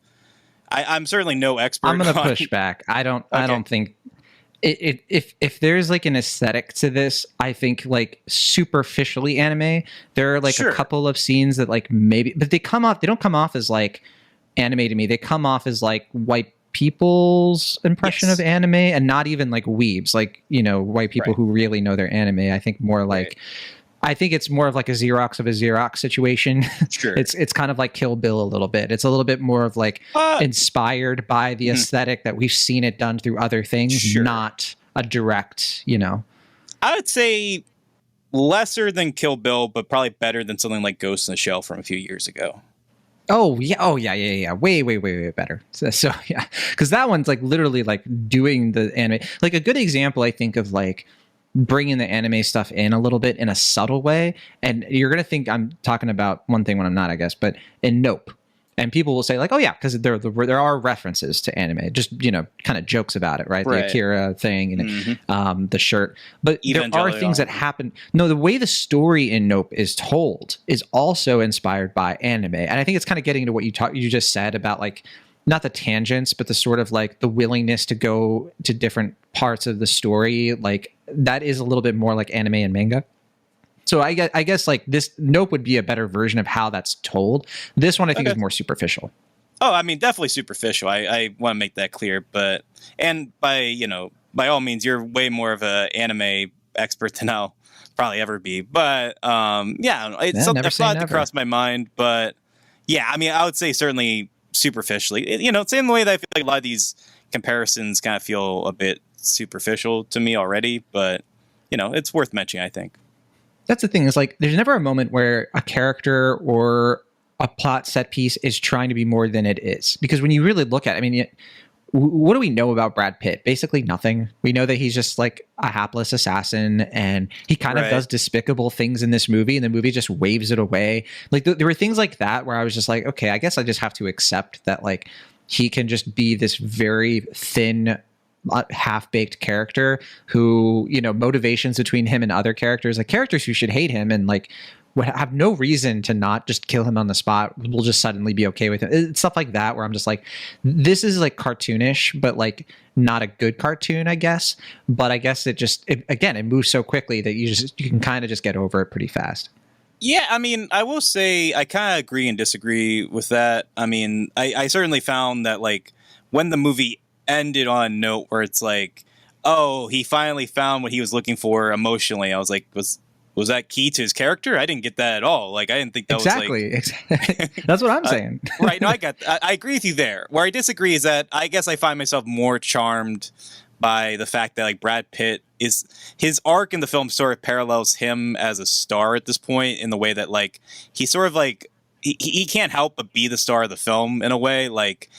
I'm certainly no expert. I'm going to push back. I don't think if there's like an aesthetic to this, I think like superficially anime, there are like a couple of scenes that like maybe, but they don't come off as like anime to me. They come off as like white people's impression of anime, and not even like weebs, like, white people who really know their anime. I think more like, I think it's more of like a Xerox of a Xerox situation. Sure. It's kind of like Kill Bill a little bit. It's a little bit more of like inspired by the aesthetic that we've seen it done through other things, not a direct, I would say lesser than Kill Bill, but probably better than something like Ghost in the Shell from a few years ago. Oh yeah. Way better. So yeah, because that one's like literally like doing the anime. Like a good example, I think, of like bringing the anime stuff in a little bit in a subtle way. And you're going to think I'm talking about one thing when I'm not, I guess, but in Nope. And people will say like, oh yeah, because there are references to anime, just, kind of jokes about it, right? The Akira thing and the shirt. But there are things that happen. No, the way the story in Nope is told is also inspired by anime. And I think it's kind of getting into what you just said about like, not the tangents, but the sort of like the willingness to go to different parts of the story. Like that is a little bit more like anime and manga. So I guess like this Nope would be a better version of how that's told. This one I think is more superficial. Oh, I mean, definitely superficial. I want to make that clear, but, and by all means, you're way more of an anime expert than I'll probably ever be. But it's something that thought crossed my mind. But yeah, I mean, I would say certainly superficially, same way that I feel like a lot of these comparisons kind of feel a bit superficial to me already, but it's worth mentioning, I think. That's the thing, is like there's never a moment where a character or a plot set piece is trying to be more than it is, because when you really look at it, I mean, what do we know about Brad Pitt? Basically nothing. We know that he's just like a hapless assassin, and he kind of does despicable things in this movie, and the movie just waves it away. Like there were things like that where I was just like, okay, I guess I just have to accept that like he can just be this very thin, half-baked character who, motivations between him and other characters, like characters who should hate him and like would have no reason to not just kill him on the spot, will just suddenly be okay with it. It's stuff like that where I'm just like, this is like cartoonish, but like not a good cartoon, I guess. But I guess it moves so quickly that you can kind of just get over it pretty fast. Yeah, I mean, I will say I kind of agree and disagree with that. I mean, I certainly found that like when the movie ended on a note where it's like, oh, he finally found what he was looking for emotionally. I was like, was that key to his character? I didn't get that at all. Like, I didn't think that was like... That's what I'm saying. Right. No, I agree with you there. Where I disagree is that I guess I find myself more charmed by the fact that like Brad Pitt is his arc in the film sort of parallels him as a star at this point in the way that like he sort of like he can't help but be the star of the film in a way. Like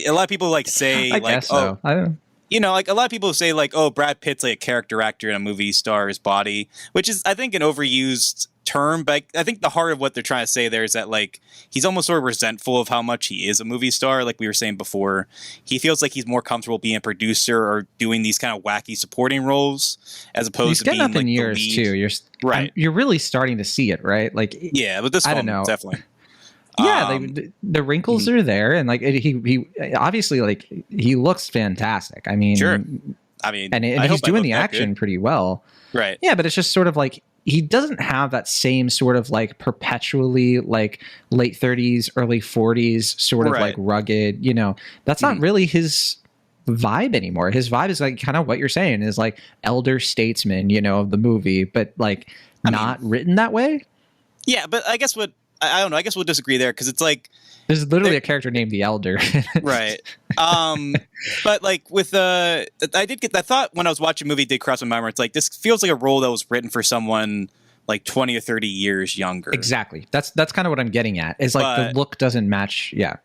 a lot of people like say like, oh, I don't know. You know, like a lot of people say like, oh, Brad Pitt's like a character actor in a movie star's body, which is, I think, an overused term. But I think the heart of what they're trying to say there is that like he's almost sort of resentful of how much he is a movie star. Like we were saying before, he feels like he's more comfortable being a producer or doing these kind of wacky supporting roles as opposed to being up like in the years lead. Too. You're really starting to see it, right? Like yeah, but this film, I don't know, definitely. Yeah, the wrinkles are there, and like he obviously like he looks fantastic. I mean, sure. I mean, and he's doing the action pretty well, right? Yeah, but it's just sort of like he doesn't have that same sort of like perpetually like late 30s, early 40s sort of like rugged. You know, that's not really his vibe anymore. His vibe is like kind of what you're saying is like elder statesman, you know, of the movie, but like not written that way. Yeah, but I guess I don't know. I guess we'll disagree there because it's like there's literally a character named the Elder, right? But like with I did get that thought when I was watching the movie. Did cross my mind where it's like this feels like a role that was written for someone like 20 or 30 years younger. Exactly. That's kind of what I'm getting at. Is like the look doesn't match. Yeah.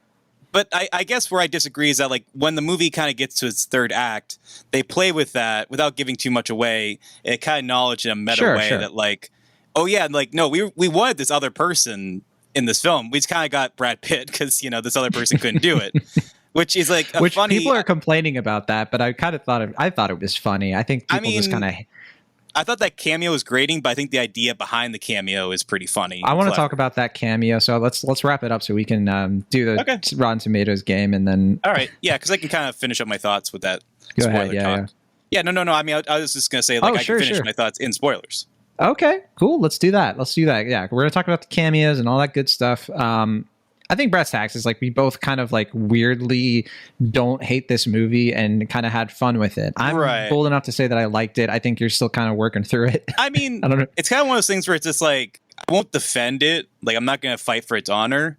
But I guess where I disagree is that like when the movie kind of gets to its third act, they play with that without giving too much away. It kind of acknowledge in a meta way that like, oh yeah, like no, we wanted this other person in this film. We just kind of got Brad Pitt because you know this other person couldn't do it, which is like a funny. People are complaining about that, but I kind of thought it was funny. I think people just kind of. I thought that cameo was grating, but I think the idea behind the cameo is pretty funny. I want to talk about that cameo, so let's wrap it up so we can do the Rotten Tomatoes game, and then. All right, yeah, because I can kind of finish up my thoughts with that. Go ahead, talk. Yeah, no. I mean, I was just gonna say like I can finish my thoughts in spoilers. Okay, cool. Let's do that. Yeah, we're gonna talk about the cameos and all that good stuff. I think Brass Tacks is like we both kind of like weirdly don't hate this movie and kind of had fun with it. I'm bold enough to say that I liked it. I think you're still kind of working through it. I mean, I don't know. It's kind of one of those things where it's just like I won't defend it. Like I'm not gonna fight for its honor.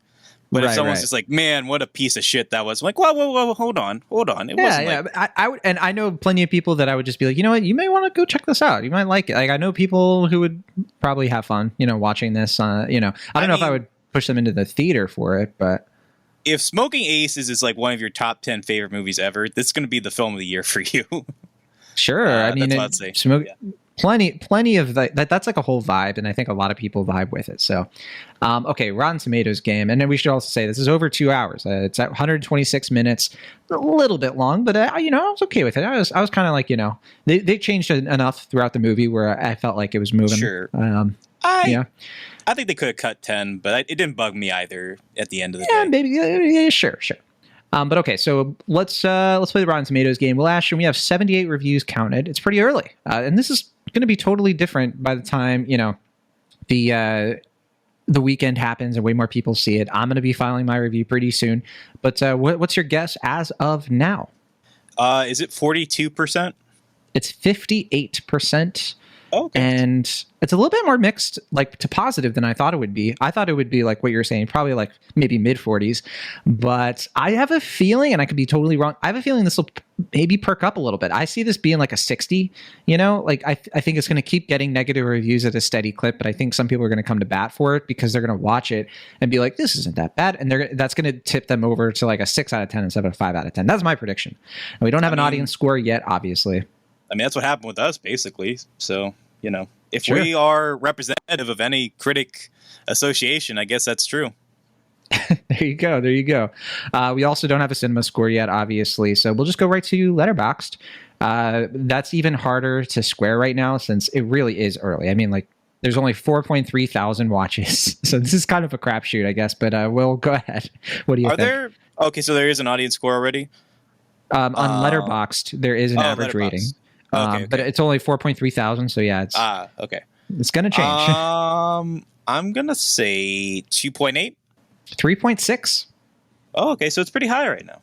But if someone's just like, man, what a piece of shit that was, I'm like, whoa, hold on. It wasn't like... I would, and I know plenty of people that I would just be like, you know what, you may want to go check this out. You might like it. Like I know people who would probably have fun, you know, watching this. You know, I don't know if I would push them into the theater for it, but if Smoking Aces is like one of your top 10 favorite movies ever, this is going to be the film of the year for you. Sure, I mean, that's what I'd say. Plenty of that's like a whole vibe, and I think a lot of people vibe with it. So, okay, Rotten Tomatoes game, and then we should also say this is over 2 hours. It's at 126 minutes, a little bit long, but you know, I was okay with it. I was kind of like, you know, they changed it enough throughout the movie where I felt like it was moving. Sure. I think they could have cut 10, but it didn't bug me either at the end of the day. Yeah, maybe. Yeah, sure. But okay, so let's play the Rotten Tomatoes game. Well, Ashton, we have 78 reviews counted. It's pretty early, and this is going to be totally different by the time you know the weekend happens and way more people see it. I'm going to be filing my review pretty soon. But what's your guess as of now? Is it 42%? It's 58%. Okay. And it's a little bit more mixed, like to positive than I thought it would be. I thought it would be like what you're saying, probably like maybe mid 40s. But I have a feeling, and I could be totally wrong, I have a feeling this will maybe perk up a little bit. I see this being like a 60, you know, like I think it's going to keep getting negative reviews at a steady clip, but I think some people are going to come to bat for it because they're going to watch it and be like, this isn't that bad. And that's going to tip them over to like a 6 out of 10 instead of a 5 out of 10. That's my prediction. And we don't have an audience score yet, obviously. I mean, that's what happened with us, basically. So, you know, if we are representative of any critic association, I guess that's true. There you go. We also don't have a cinema score yet, obviously. So we'll just go right to Letterboxd. That's even harder to square right now since it really is early. I mean, like, there's only 4.3 thousand watches. So this is kind of a crapshoot, I guess. But we'll go ahead. What do you think? Okay, so there is an audience score already? On Letterboxd, there is an average rating. Okay. But it's only 4.3 thousand, so yeah, okay. It's gonna change. I'm gonna say 2.8. 3.6. Oh, okay, so it's pretty high right now.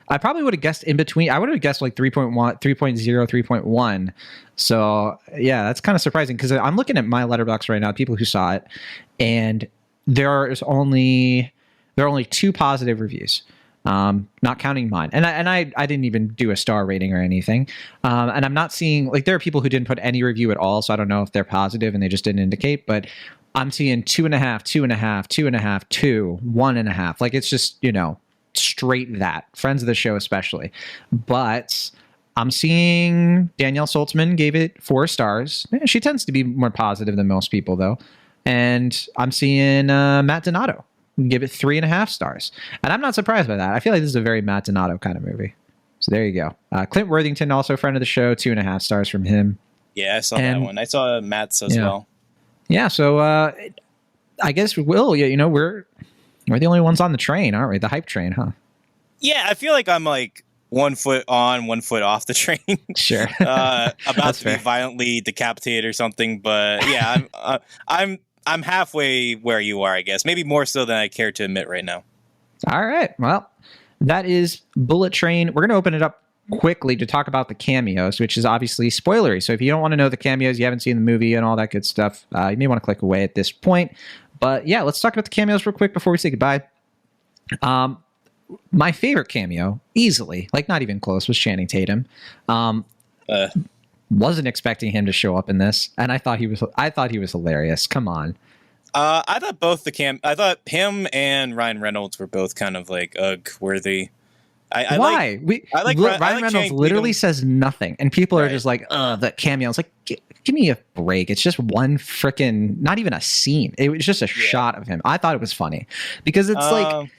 I probably would have guessed in between. I would have guessed like 3.1, 3.0, 3.1. So yeah, that's kind of surprising because I'm looking at my letterbox right now, people who saw it, and there are only 2 positive reviews, not counting mine. And I didn't even do a star rating or anything. And I'm not seeing like there are people who didn't put any review at all, so I don't know if they're positive and they just didn't indicate. But I'm seeing 2.5, 2.5, 2.5, 2, 1.5. Like it's just straight that. Friends of the show especially. But I'm seeing Danielle Saltzman gave it 4 stars. She tends to be more positive than most people, though. And I'm seeing Matt Donato give it 3.5 stars. And I'm not surprised by that. I feel like this is a very Matt Donato kind of movie. So there you go. Clint Worthington, also a friend of the show, 2.5 stars from him. Yeah, I saw that one. I saw Matt's as well. Yeah, so I guess we're the only ones on the train, aren't we? The hype train, huh? Yeah, I feel like I'm like 1 foot on, 1 foot off the train. Sure. About to be violently decapitated or something, but yeah, I'm halfway where you are, I guess. Maybe more so than I care to admit right now. All right. Well, that is Bullet Train. We're going to open it up quickly to talk about the cameos, which is obviously spoilery. So if you don't want to know the cameos, you haven't seen the movie and all that good stuff, you may want to click away at this point. But yeah, let's talk about the cameos real quick before we say goodbye. My favorite cameo, easily, like not even close, was Channing Tatum. Wasn't expecting him to show up in this, and I thought he was hilarious. Come on. I thought I thought him and Ryan Reynolds were both kind of like worthy. Why? Ryan Reynolds literally says nothing, and people are just like, that cameo. It's like, give me a break. It's just one freaking, not even a scene. It was just a shot of him. I thought it was funny because it's like,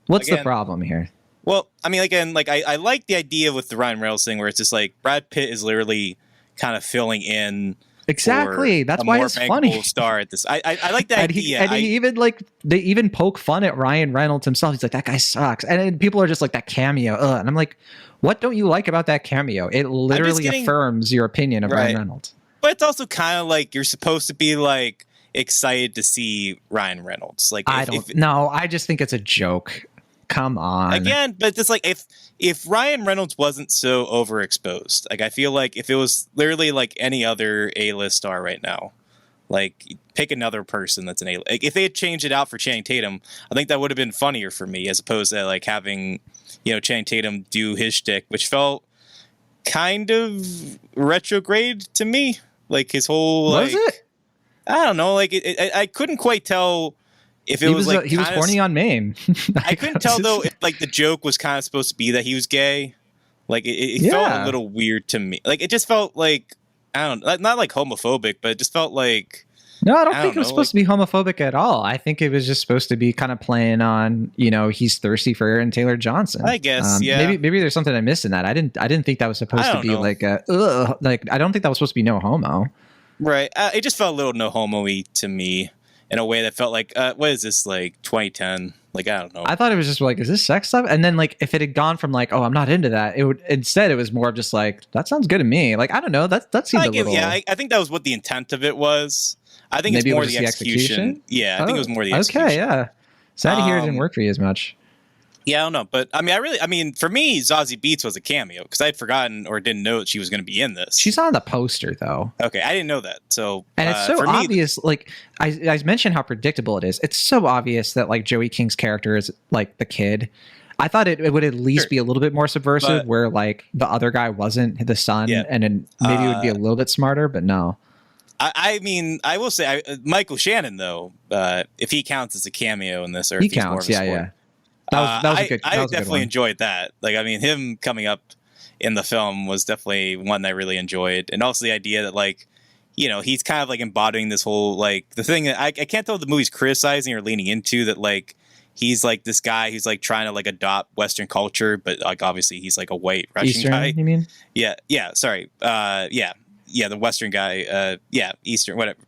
what's the problem here? Well, I mean, again, like I like the idea with the Ryan Reynolds thing where it's just like Brad Pitt is literally kind of filling in. Exactly. That's why it's funny. Star at this. I like that idea. He even they even poke fun at Ryan Reynolds himself. He's like, that guy sucks. And then people are just like, that cameo. And I'm like, what don't you like about that cameo? It literally affirms your opinion of Ryan Reynolds. But it's also kind of like you're supposed to be like excited to see Ryan Reynolds. Like I just think it's a joke. Come on. Again, but it's like if Ryan Reynolds wasn't so overexposed, like I feel like if it was literally like any other A-list star right now, like pick another person that's an A. Like if they had changed it out for Channing Tatum, I think that would have been funnier for me as opposed to like having Channing Tatum do his shtick, which felt kind of retrograde to me. Like his whole was it? I don't know. Like I couldn't quite tell. If it was like he was horny on Maine. I couldn't tell though if like the joke was kind of supposed to be that he was gay. Like it felt a little weird to me. Like it just felt like I don't know, not like homophobic, but it just felt like no, I don't think it was supposed to be homophobic at all. I think it was just supposed to be kind of playing on he's thirsty for Aaron Taylor Johnson. I guess maybe there's something I missed in that. I didn't think that was supposed to be like I don't think that was supposed to be no homo. Right. It just felt a little no homo-y to me. In a way that felt like, what is this, like 2010? Like, I don't know. I thought it was just like, is this sex stuff? And then like, if it had gone from like, oh, I'm not into that, it would instead it was more of just like, that sounds good to me. Like, I don't know, that seemed a little. Yeah, I think that was what the intent of it was. I think maybe it's more the execution. Yeah, I think it was more the execution. Okay, yeah. Sad to hear it didn't work for you as much. Yeah, I don't know, but I mean, for me, Zazie Beetz was a cameo because I had forgotten or didn't know that she was going to be in this. She's on the poster, though. Okay, I didn't know that. So, and it's so obvious. Like I mentioned, how predictable it is. It's so obvious that like Joey King's character is like the kid. I thought it would at least be a little bit more subversive, where like the other guy wasn't the son, and then maybe it would be a little bit smarter. But no. I mean, I will say, Michael Shannon, though, if he counts as a cameo in this, or he if he's counts, more of a yeah. That was a good. I definitely enjoyed that. Like, I mean, him coming up in the film was definitely one that I really enjoyed, and also the idea that like, he's kind of like embodying this whole like the thing that I can't tell if the movie's criticizing or leaning into, that like he's like this guy who's like trying to like adopt Western culture, but like obviously he's like a white Russian Eastern guy. You mean? Yeah. Sorry. Yeah, the Western guy, Eastern, whatever.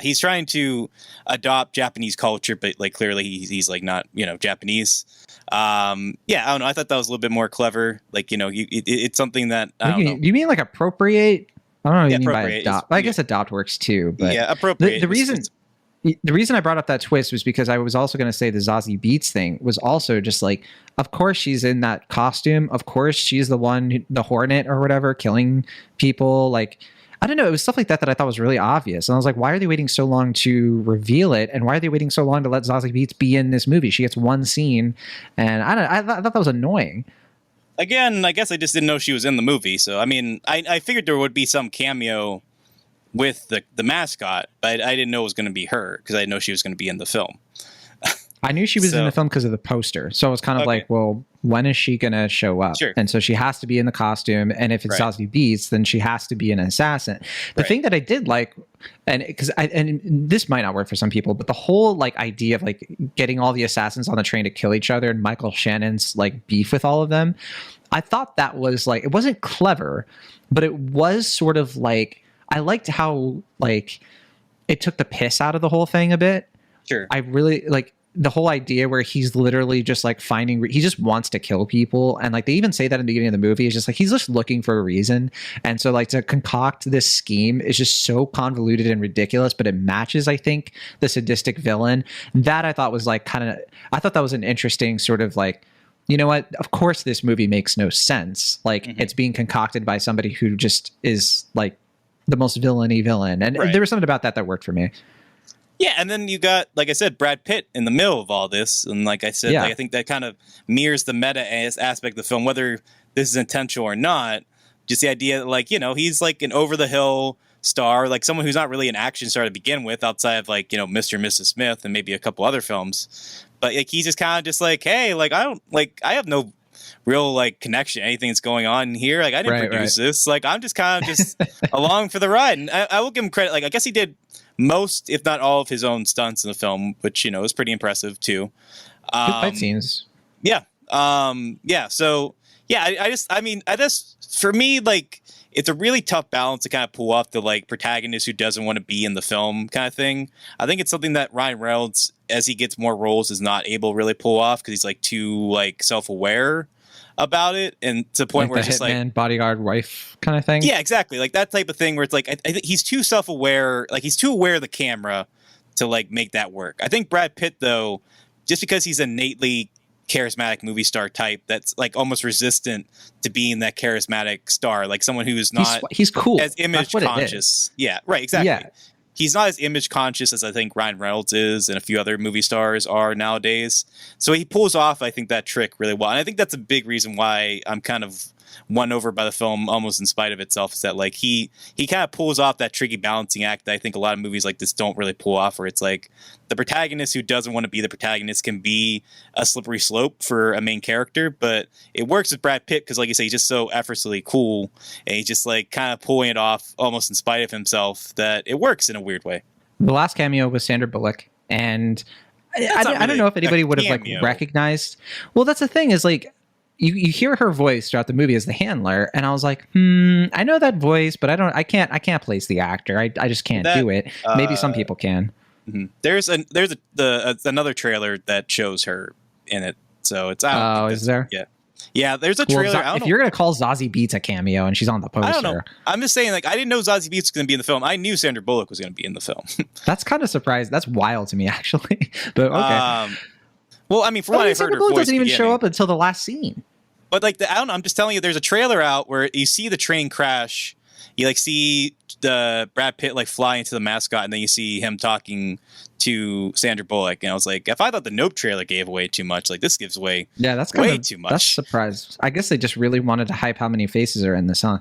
He's trying to adopt Japanese culture, but like clearly he's like not, Japanese. I don't know. I thought that was a little bit more clever. Like, it's something that I don't know. You mean like appropriate? I don't know what you mean by appropriate adopt. I guess adopt works too, but yeah, appropriate. The reason the reason I brought up that twist was because I was also going to say the Zazie Beetz thing was also just like, of course she's in that costume. Of course she's the one, the Hornet or whatever, killing people. Like, I don't know. It was stuff like that I thought was really obvious. And I was like, why are they waiting so long to reveal it? And why are they waiting so long to let Zazie Beetz be in this movie? She gets one scene, and I thought that was annoying. Again, I guess I just didn't know she was in the movie. So, I mean, I figured there would be some cameo with the mascot, but I didn't know it was going to be her because I didn't know she was going to be in the film. I knew she was in the film because of the poster. So I was kind of like, well, when is she going to show up? Sure. And so she has to be in the costume. And if it's Zazie Beetz, then she has to be an assassin. The thing that I did like, and this might not work for some people, but the whole like idea of like getting all the assassins on the train to kill each other and Michael Shannon's like beef with all of them, I thought that was like, it wasn't clever, but it was sort of like, I liked how like it took the piss out of the whole thing a bit. Sure. I really like the whole idea where he's literally just like he just wants to kill people. And like they even say that in the beginning of the movie, is just like he's just looking for a reason. And so like to concoct this scheme is just so convoluted and ridiculous, but it matches, I think, the sadistic villain. That I thought was like I thought that was an interesting sort of like, you know what? Of course this movie makes no sense. Like it's being concocted by somebody who just is like the most villainy villain. And there was something about that worked for me. Yeah, and then you got, like I said, Brad Pitt in the middle of all this. And like I said, like, I think that kind of mirrors the meta aspect of the film, whether this is intentional or not. Just the idea that, like, you know, he's like an over-the-hill star, like someone who's not really an action star to begin with, outside of like, you know, Mr. and Mrs. Smith and maybe a couple other films. But like he's just kind of just like, hey, like I have no real like connection, anything that's going on here. Like I didn't produce this. Like I'm just kind of just along for the ride. And I will give him credit. Like I guess he did most, if not all, of his own stunts in the film, which, you know, is pretty impressive too. Good fight scenes. Yeah. So yeah, I just for me, like it's a really tough balance to kind of pull off the like protagonist who doesn't want to be in the film kind of thing. I think it's something that Ryan Reynolds, as he gets more roles, is not able to really pull off because he's like too like self-aware about it, and to the point like where it's just like bodyguard wife kind of thing. Yeah, exactly, like that type of thing where it's like I think he's too self-aware, like he's too aware of the camera to like make that work. I think Brad Pitt, though, just because he's innately charismatic movie star type, that's like almost resistant to being that charismatic star, like someone who is not he's cool as image conscious. Yeah, right, exactly. Yeah. He's not as image conscious as I think Ryan Reynolds is and a few other movie stars are nowadays. So he pulls off, I think, that trick really well. And I think that's a big reason why I'm kind of won over by the film almost in spite of itself, is that like he kind of pulls off that tricky balancing act that I think a lot of movies like this don't really pull off, where it's like the protagonist who doesn't want to be the protagonist can be a slippery slope for a main character, but it works with Brad Pitt because, like you say, he's just so effortlessly cool and he's just like kind of pulling it off almost in spite of himself that it works in a weird way. The last cameo was Sandra Bullock, and I don't know if anybody would have like recognized. Well, that's the thing, is like you hear her voice throughout the movie as the handler, and I was like, I know that voice, but I can't place the actor. I just can't do it. Maybe some people can. Mm-hmm. There's another trailer that shows her in it, so it's out. Oh, is there? Yeah. There's a trailer. If you're gonna call Zazie Beetz a cameo and she's on the poster, I don't know. I'm just saying, like, I didn't know Zazie Beetz was gonna be in the film. I knew Sandra Bullock was gonna be in the film. That's kind of surprising. That's wild to me, actually. But okay. Well, I mean, from what I've heard, Sandra Bullock doesn't even show up until the last scene. But like, I don't know. I'm just telling you, there's a trailer out where you see the train crash. You like see the Brad Pitt like fly into the mascot, and then you see him talking to Sandra Bullock. And I was like, if I thought the Nope trailer gave away too much, like this gives away that's way too much. That's a surprise. I guess they just really wanted to hype how many faces are in the song.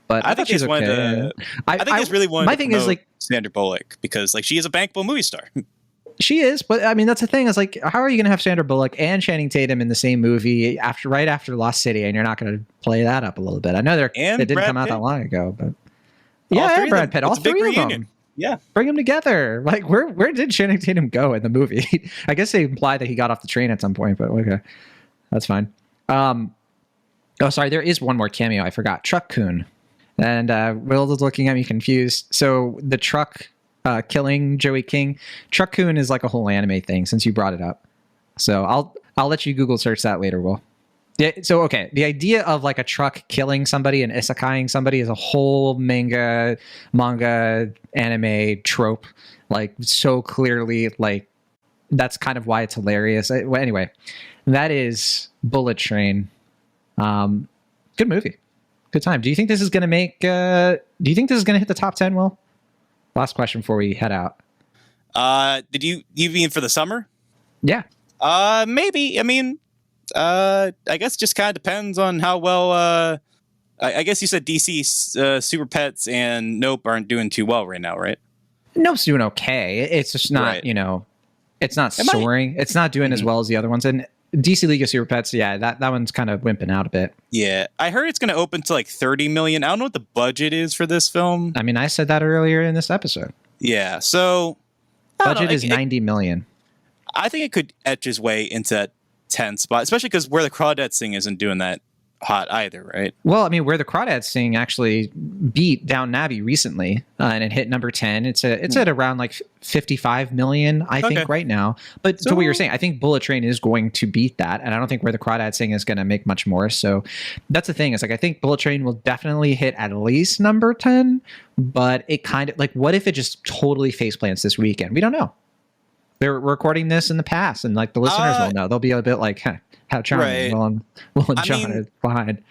But I thought she's okay. I think it's really wanted my thing is like Sandra Bullock, because like she is a bankable movie star. She is, but I mean, that's the thing, is like, how are you going to have Sandra Bullock and Channing Tatum in the same movie right after Lost City, and you're not going to play that up a little bit? I know it didn't come out that long ago, but yeah, Brad Pitt, all three of them. Yeah, bring them together. Like, where did Channing Tatum go in the movie? I guess they implied that he got off the train at some point, but okay, that's fine. Oh, sorry, there is one more cameo I forgot. Truck Coon, and Will is looking at me confused. So the truck killing Joey King, Truck Coon is like a whole anime thing, since you brought it up. So I'll let you Google search that later, Will. Yeah, so okay, the idea of like a truck killing somebody and isekaiing somebody is a whole manga anime trope like so clearly. Like that's kind of why it's hilarious. Well, anyway, that is Bullet Train. Good movie, good time. Do you think this is going to make? Do you think this is going to hit the top 10? Will? Last question before we head out. Did you mean for the summer? Yeah. Maybe. I mean, I guess it just kind of depends on how well. I guess you said DC Super Pets and Nope aren't doing too well right now, right? Nope's doing okay. It's just not, Right. It's not soaring. It's not doing as well as the other ones. And DC League of Super Pets, yeah, that one's kind of wimping out a bit. Yeah, I heard it's going to open to like 30 million. I don't know what the budget is for this film. I mean, I said that earlier in this episode. Yeah, so budget is 90 million. I think it could etch its way into that 10 spot, especially because Where the Crawdads Sing isn't doing that hot either, right? Well, I mean, Where the Crawdads Sing actually beat Downton Abbey recently, and it hit number 10. It's at around like 55 million, I think, right now. But to what you're saying, I think Bullet Train is going to beat that, and I don't think Where the Crawdads Sing is going to make much more. So that's the thing. It's like I think Bullet Train will definitely hit at least number 10, but it kind of like, what if it just totally faceplants this weekend? We don't know. We're recording this in the past, and like the listeners will know. They'll be a bit like, how charming Will and John are behind.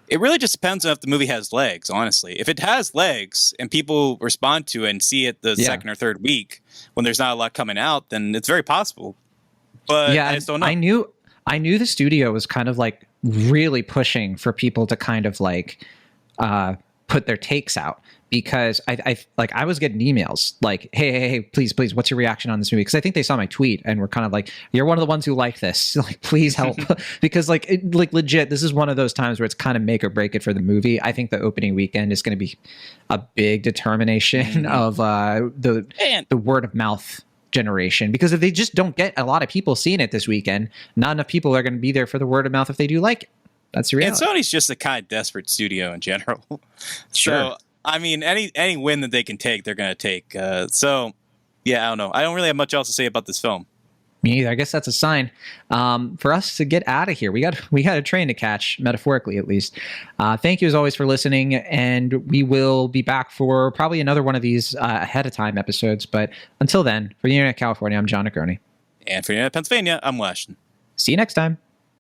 It really just depends on if the movie has legs, honestly. If it has legs and people respond to it and see it the second or third week when there's not a lot coming out, then it's very possible. But yeah, I just don't know. I knew the studio was kind of like really pushing for people to kind of like put their takes out, because I was getting emails like, hey, please, what's your reaction on this movie? Because I think they saw my tweet and were kind of like, you're one of the ones who like this, like please help. Because like legit, this is one of those times where it's kind of make or break it for the movie. I think the opening weekend is going to be a big determination of the word of mouth generation, because if they just don't get a lot of people seeing it this weekend, not enough people are going to be there for the word of mouth if they do like it. That's the reality. And Sony's just a kind of desperate studio in general. Sure. So, I mean, any win that they can take, they're going to take. So, yeah, I don't know. I don't really have much else to say about this film. Me either. I guess that's a sign for us to get out of here. We got a train to catch, metaphorically at least. Thank you as always for listening, and we will be back for probably another one of these ahead of time episodes. But until then, for the Internet California, I'm John Negroni. And for the Internet Pennsylvania, I'm Washington. See you next time.